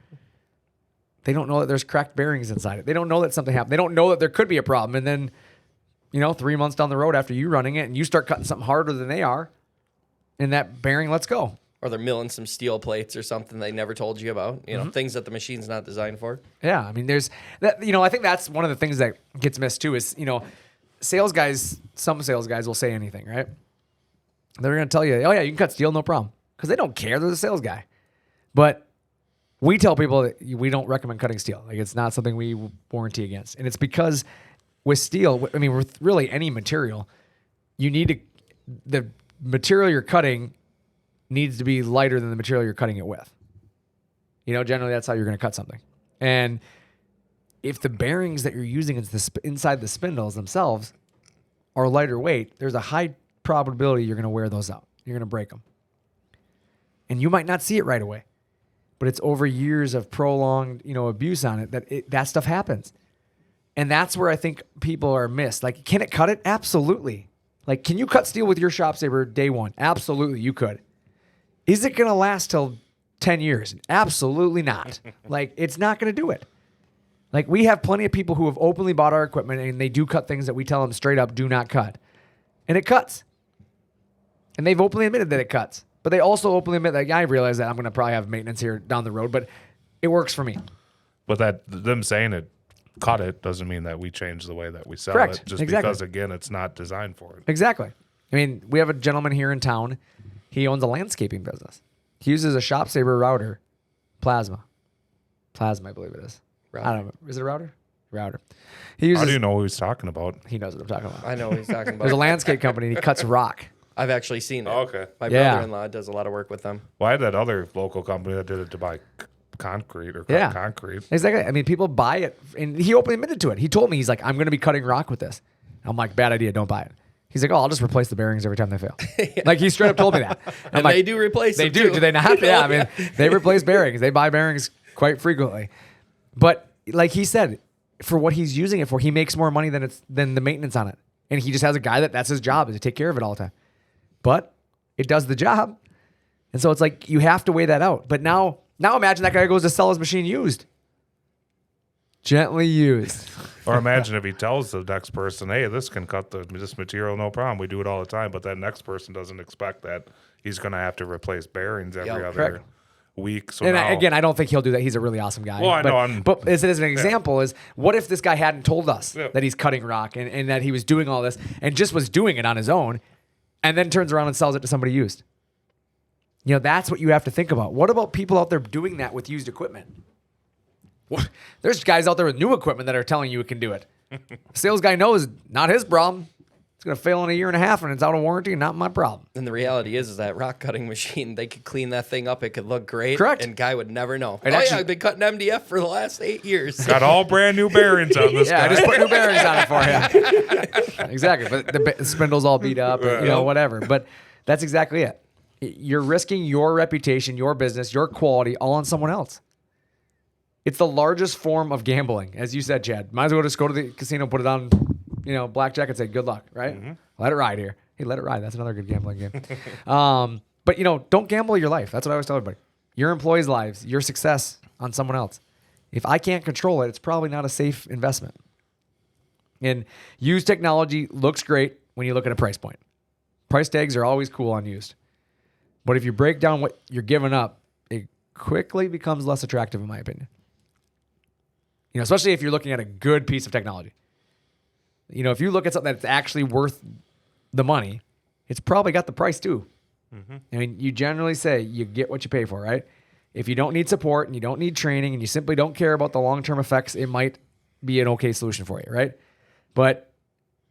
[SPEAKER 1] they don't know that there's cracked bearings inside it. They don't know that something happened. They don't know that there could be a problem. And then, 3 months down the road after you running it and you start cutting something harder than they are, and that bearing lets go.
[SPEAKER 3] Or they're milling some steel plates or something they never told you about.
[SPEAKER 1] Mm-hmm.
[SPEAKER 3] Things that the machine's not designed for.
[SPEAKER 1] Yeah, I mean, there's that. I think that's one of the things that gets missed too. Is sales guys. Some sales guys will say anything, right? They're going to tell you, "Oh yeah, you can cut steel, no problem," because they don't care. They're the sales guy. But we tell people that we don't recommend cutting steel. Like, it's not something we warranty against, and it's because with steel, I mean, with really any material, you need the material you're cutting needs to be lighter than the material you're cutting it with. Generally that's how you're going to cut something. And if the bearings that you're using inside the spindles themselves are lighter weight, there's a high probability you're going to wear those out. You're going to break them. And you might not see it right away, but it's over years of prolonged, abuse on it that stuff happens. And that's where I think people are missed. Like, can it cut it? Absolutely. Like, can you cut steel with your shop saber day one? Absolutely, you could. Is it going to last till 10 years? Absolutely not. Like, it's not going to do it. Like, we have plenty of people who have openly bought our equipment and they do cut things that we tell them straight up, do not cut. And it cuts. And they've openly admitted that it cuts. But they also openly admit that, I realize that I'm going to probably have maintenance here down the road, but it works for me.
[SPEAKER 2] But them saying it, cut it, doesn't mean that we change the way that we sell
[SPEAKER 1] Correct.
[SPEAKER 2] it. Just
[SPEAKER 1] Exactly.
[SPEAKER 2] because, again, it's not designed for it.
[SPEAKER 1] Exactly. I mean, we have a gentleman here in town. He owns a landscaping business. He uses a Shop Saber router, Plasma, I believe it is.
[SPEAKER 3] Router.
[SPEAKER 1] I don't know. Is it a router? Router. He uses.
[SPEAKER 2] How do you know what he's talking about?
[SPEAKER 1] He knows what I'm talking about.
[SPEAKER 3] I know what he's talking
[SPEAKER 1] There's a
[SPEAKER 3] about.
[SPEAKER 1] landscape company. And he cuts rock.
[SPEAKER 3] I've actually seen it.
[SPEAKER 2] Oh, okay.
[SPEAKER 3] My
[SPEAKER 1] Yeah.
[SPEAKER 3] brother-in-law does a lot of work with them.
[SPEAKER 2] Well, I had that other local company that did it to buy concrete or cut
[SPEAKER 1] Yeah.
[SPEAKER 2] concrete.
[SPEAKER 1] Exactly. I mean, people buy it, and he openly admitted to it. He told me, he's like, I'm going to be cutting rock with this. I'm like, bad idea. Don't buy it. He's like, I'll just replace the bearings every time they fail. Like, he straight up told me that. I'm
[SPEAKER 3] And
[SPEAKER 1] like,
[SPEAKER 3] they do replace
[SPEAKER 1] They
[SPEAKER 3] them,
[SPEAKER 1] do.
[SPEAKER 3] too.
[SPEAKER 1] Do they not? Yeah. I mean, they replace bearings. They buy bearings quite frequently. But like he said, for what he's using it for, he makes more money than the maintenance on it. And he just has a guy that's his job, is to take care of it all the time. But it does the job. And so it's like, you have to weigh that out. But now imagine that guy goes to sell his machine used. Gently used.
[SPEAKER 2] Or imagine if he tells the next person, hey, this can cut this material, no problem. We do it all the time. But that next person doesn't expect that he's going to have to replace bearings every other
[SPEAKER 1] correct.
[SPEAKER 2] week. So
[SPEAKER 1] And
[SPEAKER 2] now,
[SPEAKER 1] again, I don't think he'll do that. He's a really awesome guy.
[SPEAKER 2] Well, I know,
[SPEAKER 1] But as an example is, what if this guy hadn't told us
[SPEAKER 2] Yeah.
[SPEAKER 1] that he's cutting rock and that he was doing all this and just was doing it on his own and then turns around and sells it to somebody used? That's what you have to think about. What about people out there doing that with used equipment? There's guys out there with new equipment that are telling you it can do it. Sales guy knows, not his problem. It's going to fail in a year and a half and it's out of warranty, not my problem.
[SPEAKER 3] And the reality is that rock cutting machine, they could clean that thing up. It could look great.
[SPEAKER 1] Correct.
[SPEAKER 3] And guy would never know.
[SPEAKER 1] It
[SPEAKER 3] Yeah,
[SPEAKER 1] actually-
[SPEAKER 3] I've been cutting MDF for the last 8 years.
[SPEAKER 2] got all brand new bearings on this
[SPEAKER 1] Yeah, I
[SPEAKER 2] guy.
[SPEAKER 1] just put new bearings on it for him. Exactly. But the spindle's all beat up, and, whatever. But that's exactly it. You're risking your reputation, your business, your quality all on someone else. It's the largest form of gambling. As you said, Chad. Might as well just go to the casino, put it on, blackjack and say, good luck, right? Let it ride here. Hey, let it ride. That's another good gambling game. But, don't gamble your life. That's what I always tell everybody. Your employees' lives, your success on someone else. If I can't control it, it's probably not a safe investment. And used technology looks great when you look at a price point. Price tags are always cool on used. But if you break down what you're giving up, it quickly becomes less attractive, in my opinion. Especially if you're looking at a good piece of technology. If you look at something that's actually worth the money, it's probably got the price too. I mean, you generally say you get what you pay for, right? If you don't need support and you don't need training and you simply don't care about the long-term effects, it might be an okay solution for you, right? But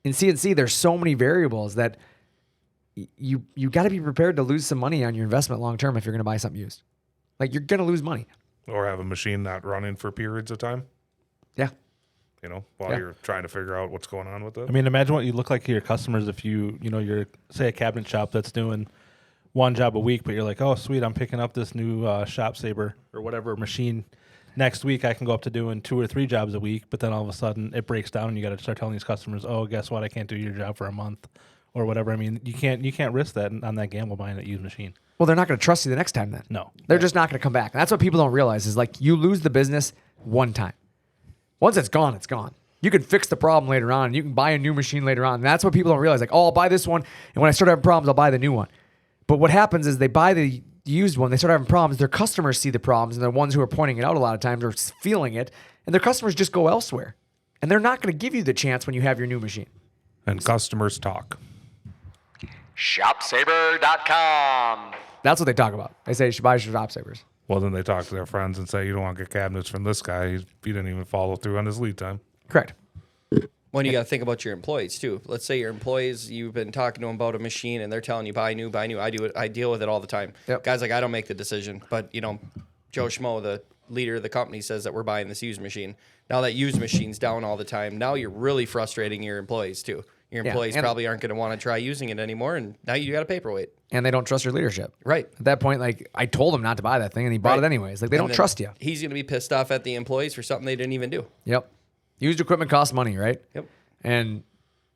[SPEAKER 1] in CNC, there's so many variables that you got to be prepared to lose some money on your investment long-term if you're going to buy something used. Like, you're going to lose money.
[SPEAKER 2] Or have a machine not running for periods of time,
[SPEAKER 1] Yeah.
[SPEAKER 2] while
[SPEAKER 1] Yeah.
[SPEAKER 2] you're trying to figure out what's going on with it.
[SPEAKER 4] I mean, imagine what you look like to your customers if you're, say, a cabinet shop that's doing one job a week, but you're like, oh, sweet, I'm picking up this new Shop Saber or whatever machine. Next week, I can go up to doing 2 or 3 jobs a week, but then all of a sudden it breaks down and you got to start telling these customers, oh, guess what? I can't do your job for a month or whatever. I mean, you can't risk that on that gamble buying that used machine.
[SPEAKER 1] Well, they're not going to trust you the next time then.
[SPEAKER 4] No.
[SPEAKER 1] They're just not going to come back. And that's what people don't realize is, like, you lose the business one time. Once it's gone, it's gone. You can fix the problem later on. You can buy a new machine later on. And that's what people don't realize. Like, oh, I'll buy this one, and when I start having problems, I'll buy the new one. But what happens is they buy the used one, they start having problems. Their customers see the problems, and the ones who are pointing it out a lot of times are feeling it, and their customers just go elsewhere. And they're not going to give you the chance when you have your new machine.
[SPEAKER 2] And customers talk.
[SPEAKER 7] ShopSaber.com.
[SPEAKER 1] That's what they talk about. They say you should buy Shop Sabers.
[SPEAKER 2] Well, then they talk to their friends and say, you don't want to get cabinets from this guy. He didn't even follow through on his lead time.
[SPEAKER 1] Correct.
[SPEAKER 3] When you got to think about your employees too. Let's say your employees, you've been talking to them about a machine, and they're telling you buy new, buy new. I do it. I deal with it all the time.
[SPEAKER 1] Yep.
[SPEAKER 3] Guys, like, I don't make the decision, but Joe Schmo, the leader of the company, says that we're buying this used machine. Now that used machine's down all the time, now you're really frustrating your employees too. Your
[SPEAKER 1] Yeah,
[SPEAKER 3] employees
[SPEAKER 1] and-
[SPEAKER 3] probably aren't going to want to try using it anymore, and now you got a paperweight.
[SPEAKER 1] And they don't trust your leadership.
[SPEAKER 3] Right.
[SPEAKER 1] At that point, like, I told him not to buy that thing, and he bought
[SPEAKER 3] Right.
[SPEAKER 1] it anyways. Like, they
[SPEAKER 3] And
[SPEAKER 1] don't
[SPEAKER 3] then
[SPEAKER 1] trust you.
[SPEAKER 3] He's going to be pissed off at the employees for something they didn't even do.
[SPEAKER 1] Yep. Used equipment costs money, right?
[SPEAKER 3] Yep.
[SPEAKER 1] And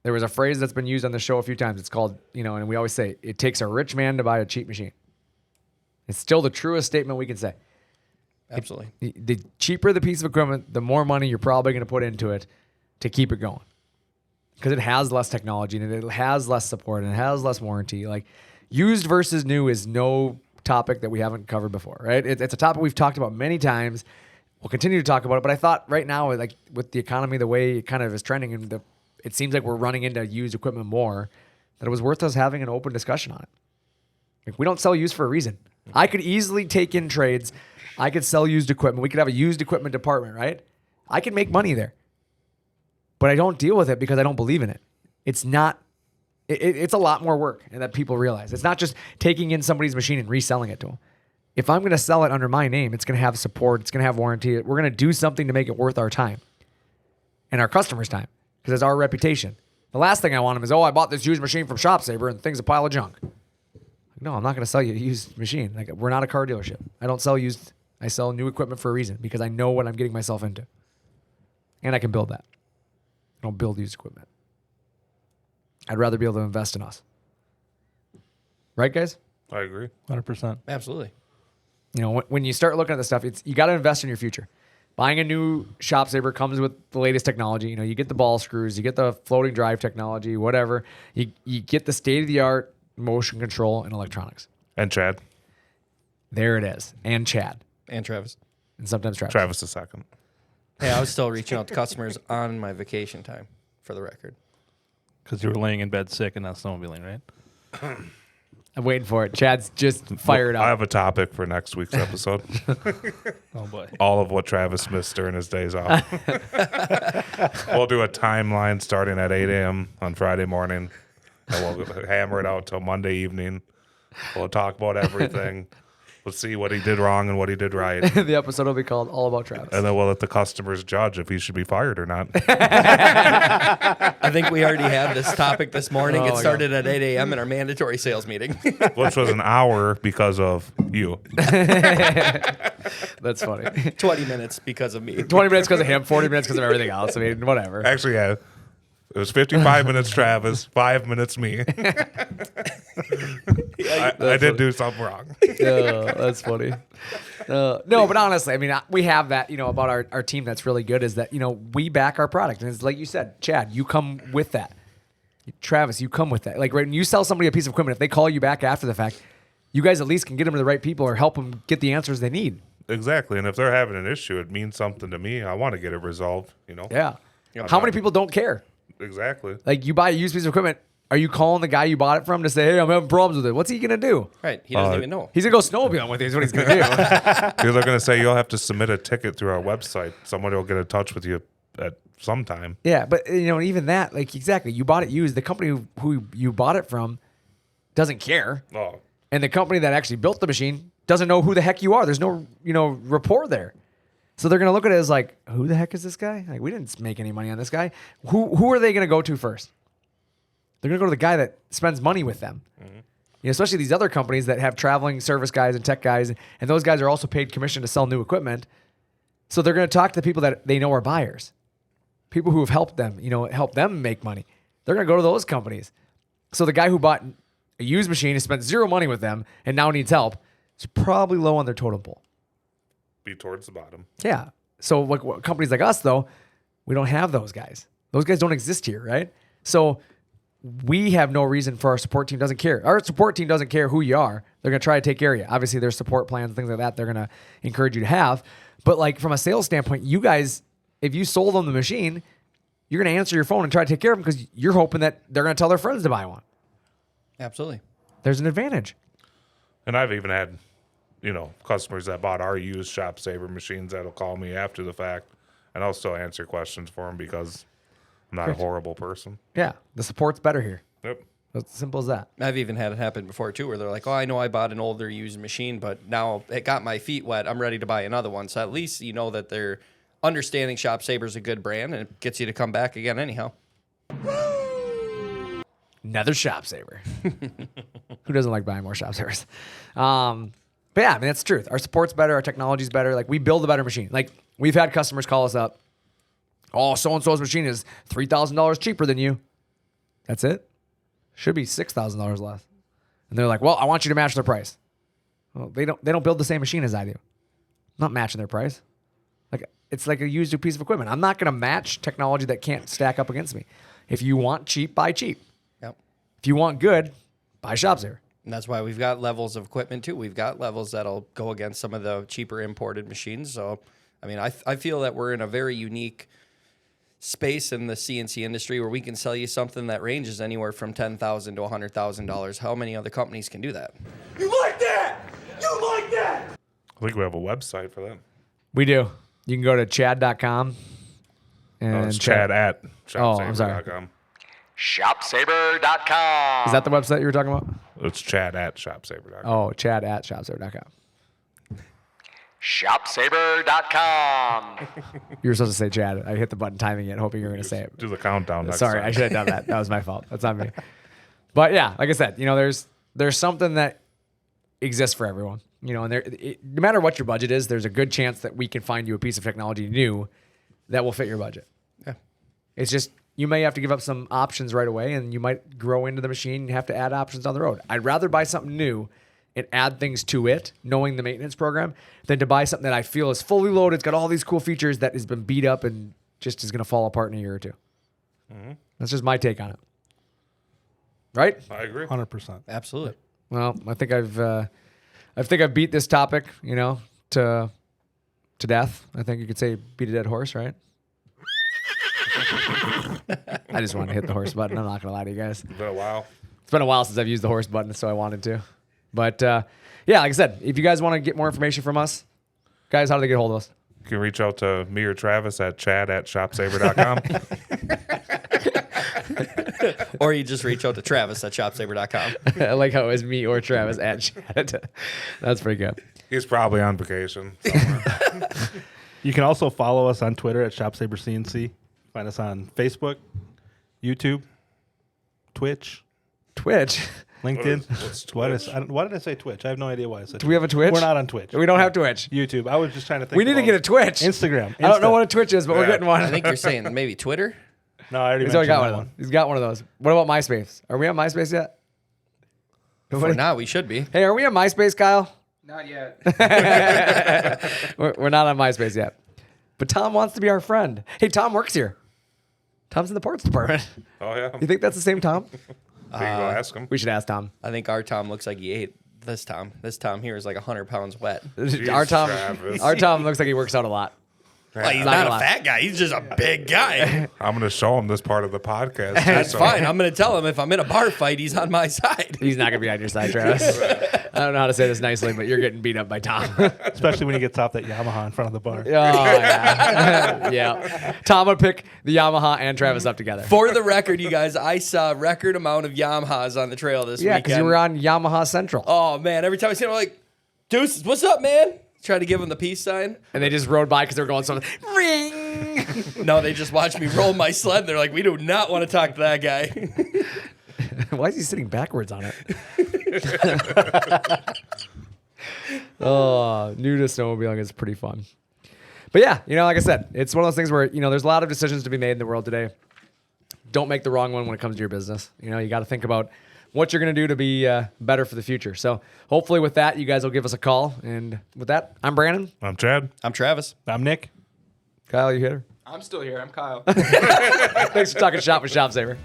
[SPEAKER 1] there was a phrase that's been used on the show a few times. It's called, and we always say, it takes a rich man to buy a cheap machine. It's still the truest statement we can say.
[SPEAKER 3] Absolutely.
[SPEAKER 1] The cheaper the piece of equipment, the more money you're probably going to put into it to keep it going. Because it has less technology and it has less support and it has less warranty. Like, used versus new is no topic that we haven't covered before, right? It's a topic we've talked about many times. We'll continue to talk about it, but I thought right now, like, with the economy the way it kind of is trending, and it seems like we're running into used equipment more, that it was worth us having an open discussion on it. Like, we don't sell used for a reason. I could easily take in trades. I could sell used equipment. We could have a used equipment department, right? I can make money there. But I don't deal with it because I don't believe in it. It's not, it's a lot more work, and that people realize. It's not just taking in somebody's machine and reselling it to them. If I'm going to sell it under my name, it's going to have support. It's going to have warranty. We're going to do something to make it worth our time and our customers' time, because it's our reputation. The last thing I want them is, oh, I bought this used machine from Shop Saber and the thing's a pile of junk. No, I'm not going to sell you a used machine. Like, we're not a car dealership. I don't sell used. I sell new equipment for a reason, because I know what I'm getting myself into. And I can build that. I don't build used equipment. I'd rather be able to invest in us. Right, guys?
[SPEAKER 2] I agree.
[SPEAKER 4] 100%.
[SPEAKER 3] Absolutely.
[SPEAKER 1] When you start looking at this stuff, you got to invest in your future. Buying a new Shop Saber comes with the latest technology. You get the ball screws, you get the floating drive technology, whatever. You get the state-of-the-art motion control and electronics.
[SPEAKER 2] And Chad.
[SPEAKER 1] There it is. And Chad.
[SPEAKER 3] And Travis.
[SPEAKER 1] And sometimes Travis.
[SPEAKER 2] Travis the second.
[SPEAKER 3] Hey, I was still reaching out to customers on my vacation time, for the record.
[SPEAKER 4] Because you were laying in bed sick and not snowmobiling, right?
[SPEAKER 1] I'm waiting for it. Chad's just fired
[SPEAKER 2] I
[SPEAKER 1] up.
[SPEAKER 2] have a topic for next week's episode.
[SPEAKER 4] Oh, boy.
[SPEAKER 2] All of what Travis missed during his days off. We'll do a timeline starting at 8 a.m. on Friday morning. And we'll hammer it out till Monday evening. We'll talk about everything. We'll see what he did wrong and what he did right.
[SPEAKER 1] The episode will be called All About Travis.
[SPEAKER 2] And then we'll let the customers judge if he should be fired or not.
[SPEAKER 3] I think we already had this topic this morning.
[SPEAKER 1] Oh,
[SPEAKER 3] It
[SPEAKER 1] my
[SPEAKER 3] started at 8 a.m. in our mandatory sales meeting.
[SPEAKER 2] Which was an hour because of you.
[SPEAKER 1] That's funny.
[SPEAKER 3] 20 minutes because of me.
[SPEAKER 1] 20 minutes because of him, 40 minutes because of everything else. I mean, whatever.
[SPEAKER 2] Actually, yeah. It was 55 minutes Travis, 5 minutes me. I did do something wrong.
[SPEAKER 1] That's funny. No, but honestly, I mean, we have that, about our team that's really good is that, we back our product. And it's like you said, Chad, you come with that. Travis, you come with that. Like, right, when you sell somebody a piece of equipment, if they call you back after the fact, you guys at least can get them to the right people or help them get the answers they need.
[SPEAKER 2] Exactly. And if they're having an issue, it means something to me. I want to get it resolved,
[SPEAKER 1] Yeah. How many people don't care?
[SPEAKER 2] Exactly.
[SPEAKER 1] Like, you buy a used piece of equipment, Are you calling the guy you bought it from to say, hey, I'm having problems with it? What's he going to do?
[SPEAKER 3] Right. He doesn't even know.
[SPEAKER 1] He's going to go snowmobiling with you is what he's going to do.
[SPEAKER 2] They're going to say you'll have to submit a ticket through our website. Somebody will get in touch with you at some time.
[SPEAKER 1] Yeah, but even that, like exactly, you bought it used. The company who you bought it from doesn't care.
[SPEAKER 2] Oh,
[SPEAKER 1] And the company that actually built the machine doesn't know who the heck you are. There's no, rapport there. So they're going to look at it as like, who the heck is this guy? Like, we didn't make any money on this guy. Who are they going to go to first? They're going to go to the guy that spends money with them. Especially these other companies that have traveling service guys and tech guys. And those guys are also paid commission to sell new equipment. So they're going to talk to the people that they know are buyers. People who have helped them, help them make money. They're going to go to those companies. So the guy who bought a used machine has spent zero money with them and now needs help. It's probably low on their totem pole.
[SPEAKER 2] be towards the bottom.
[SPEAKER 1] Yeah. So like companies like us, though, we don't have those guys. Those guys don't exist here, right? So we have no reason for our support team doesn't care. Our support team doesn't care who you are. They're going to try to take care of you. Obviously, there's support plans and things like that they're going to encourage you to have. But like from a sales standpoint, you guys, if you sold them the machine, you're going to answer your phone and try to take care of them because you're hoping that they're going to tell their friends to buy one.
[SPEAKER 3] Absolutely.
[SPEAKER 1] There's an advantage.
[SPEAKER 2] And I've even had, customers that bought our used Shop Saver machines that'll call me after the fact, and I'll still answer questions for them because I'm not a horrible person.
[SPEAKER 1] Yeah. The support's better here.
[SPEAKER 2] Yep.
[SPEAKER 1] It's simple as that.
[SPEAKER 3] I've even had it happen before too, where they're like, "Oh, I know I bought an older used machine, but now it got my feet wet. I'm ready to buy another one." So at least you know that they're understanding Shop Saver's a good brand, and it gets you to come back again anyhow.
[SPEAKER 1] Another Shop Saver. Who doesn't like buying more Shop Savers? But yeah, I mean, that's the truth. Our support's better. Our technology's better. Like, we build a better machine. Like, we've had customers call us up. Oh, so-and-so's machine is $3,000 cheaper than you. That's it? Should be $6,000 less. And they're like, well, I want you to match their price. Well, they don't build the same machine as I do. I'm not matching their price. Like, it's like a used piece of equipment. I'm not going to match technology that can't stack up against me. If you want cheap, buy cheap.
[SPEAKER 3] Yep.
[SPEAKER 1] If you want good, buy Shop Saver.
[SPEAKER 3] And that's why we've got levels of equipment too. We've got levels that'll go against some of the cheaper imported machines. So, I mean, I feel that we're in a very unique space in the CNC industry where we can sell you something that ranges anywhere from $10,000 to $100,000. How many other companies can do that?
[SPEAKER 6] You like that? You like that?
[SPEAKER 2] I think we have a website for that.
[SPEAKER 1] We do. You can go to chad.com. And
[SPEAKER 2] It's Chad at
[SPEAKER 1] I'm sorry.
[SPEAKER 2] shopsaver.com.
[SPEAKER 7] Shopsaver.com.
[SPEAKER 1] Is that the website you were talking about?
[SPEAKER 2] It's Chad at shopsaver.com.
[SPEAKER 1] Oh, chad at shopsaver.com.
[SPEAKER 7] Shopsaver.com.
[SPEAKER 1] You were supposed to say Chad. I hit the button timing it, hoping you were going to say it.
[SPEAKER 2] Do the countdown next
[SPEAKER 1] Sorry,
[SPEAKER 2] time.
[SPEAKER 1] I should have done that. That was my fault. That's on me. But yeah, like I said, there's something that exists for everyone. And no matter what your budget is, there's a good chance that we can find you a piece of technology new that will fit your budget.
[SPEAKER 3] Yeah.
[SPEAKER 1] It's just you may have to give up some options right away, and you might grow into the machine and have to add options down the road. I'd rather buy something new and add things to it, knowing the maintenance program, than to buy something that I feel is fully loaded. It's got all these cool features that has been beat up and just is going to fall apart in a year or two. Mm-hmm. That's just my take on it. Right?
[SPEAKER 2] I agree.
[SPEAKER 4] 100%.
[SPEAKER 3] Absolutely.
[SPEAKER 1] Well, I think I've beat this topic, to death. I think you could say beat a dead horse, right? I just wanted to hit the horse button. I'm not going to lie to you guys.
[SPEAKER 2] It's been a while.
[SPEAKER 1] It's been a while since I've used the horse button, so I wanted to. But yeah, like I said, if you guys want to get more information from us, guys, how do they get a hold of us?
[SPEAKER 2] You can reach out to me or Travis at chad at shopsaver.com.
[SPEAKER 3] Or you just reach out to Travis at shopsaver.com.
[SPEAKER 1] I like how it was me or Travis at chat. That's pretty good.
[SPEAKER 2] He's probably on vacation somewhere.
[SPEAKER 4] You can also follow us on Twitter at ShopSaberCNC. Find us on Facebook, YouTube, Twitch,
[SPEAKER 1] Twitch.
[SPEAKER 4] LinkedIn.
[SPEAKER 2] What's
[SPEAKER 4] Why
[SPEAKER 2] Twitch?
[SPEAKER 4] did I say Twitch? I have no idea why I said
[SPEAKER 1] Do we have a Twitch?
[SPEAKER 4] We're not on Twitch.
[SPEAKER 1] We don't have Twitch.
[SPEAKER 4] YouTube. I was just trying to think.
[SPEAKER 1] We need to get a Twitch.
[SPEAKER 4] Instagram.
[SPEAKER 1] I don't know
[SPEAKER 4] Insta.
[SPEAKER 1] what a Twitch is, but we're
[SPEAKER 2] Yeah.
[SPEAKER 1] getting one.
[SPEAKER 3] I think you're saying maybe Twitter.
[SPEAKER 4] No, I already
[SPEAKER 1] He's already
[SPEAKER 4] mentioned
[SPEAKER 1] got
[SPEAKER 4] that
[SPEAKER 1] one of them. He's got one of those. What about MySpace? Are we on MySpace yet?
[SPEAKER 3] For
[SPEAKER 1] Nobody?
[SPEAKER 3] now, we should be.
[SPEAKER 1] Hey, are we on MySpace, Kyle?
[SPEAKER 8] Not yet.
[SPEAKER 1] We're not on MySpace yet. But Tom wants to be our friend. Hey, Tom works here. Tom's in the parts department.
[SPEAKER 2] Oh, yeah.
[SPEAKER 1] You think that's the same Tom?
[SPEAKER 2] We can go ask him.
[SPEAKER 1] We should ask Tom.
[SPEAKER 3] I think our Tom looks like he ate this Tom. This Tom here is like 100 pounds wet.
[SPEAKER 1] Our Tom,
[SPEAKER 2] Travis.
[SPEAKER 1] our Tom looks like he works out a lot.
[SPEAKER 3] Like, he's
[SPEAKER 1] Not
[SPEAKER 3] not
[SPEAKER 1] gonna
[SPEAKER 3] a
[SPEAKER 1] lie.
[SPEAKER 3] fat guy. He's just a big guy.
[SPEAKER 2] I'm going to show him this part of the podcast.
[SPEAKER 3] That's
[SPEAKER 2] so-
[SPEAKER 3] fine. I'm going to tell him if I'm in a bar fight, he's on my side.
[SPEAKER 1] He's not gonna be on your side, Travis. I don't know how to say this nicely, but you're getting beat up by Tom.
[SPEAKER 4] Especially when he gets off that Yamaha in front of the bar.
[SPEAKER 1] Oh yeah, yeah. Tom would pick the Yamaha and Travis up together.
[SPEAKER 3] For the record, you guys, I saw a record amount of Yamahas on the trail this
[SPEAKER 1] Yeah,
[SPEAKER 3] weekend.
[SPEAKER 1] because you were on Yamaha Central,
[SPEAKER 3] Oh, man. Every time I see him, I'm like, Deuces, what's up, man? Try to give him the peace sign.
[SPEAKER 1] and they just rode by because they were going something. Ring.
[SPEAKER 3] No, they just watched me roll my sled. They're like, we do not want to talk to that guy.
[SPEAKER 1] Why is he sitting backwards on it? Oh, new to snowmobiling is pretty fun. But yeah, like I said, it's one of those things where, there's a lot of decisions to be made in the world today. Don't make the wrong one when it comes to your business. You got to think about what you're going to do to be better for the future. So hopefully with that, you guys will give us a call. And with that, I'm Brandon.
[SPEAKER 2] I'm Chad.
[SPEAKER 3] I'm Travis.
[SPEAKER 4] I'm Nick.
[SPEAKER 1] Kyle, you hit her.
[SPEAKER 8] I'm still here. I'm Kyle.
[SPEAKER 1] Thanks for talking shop with Shop Saver.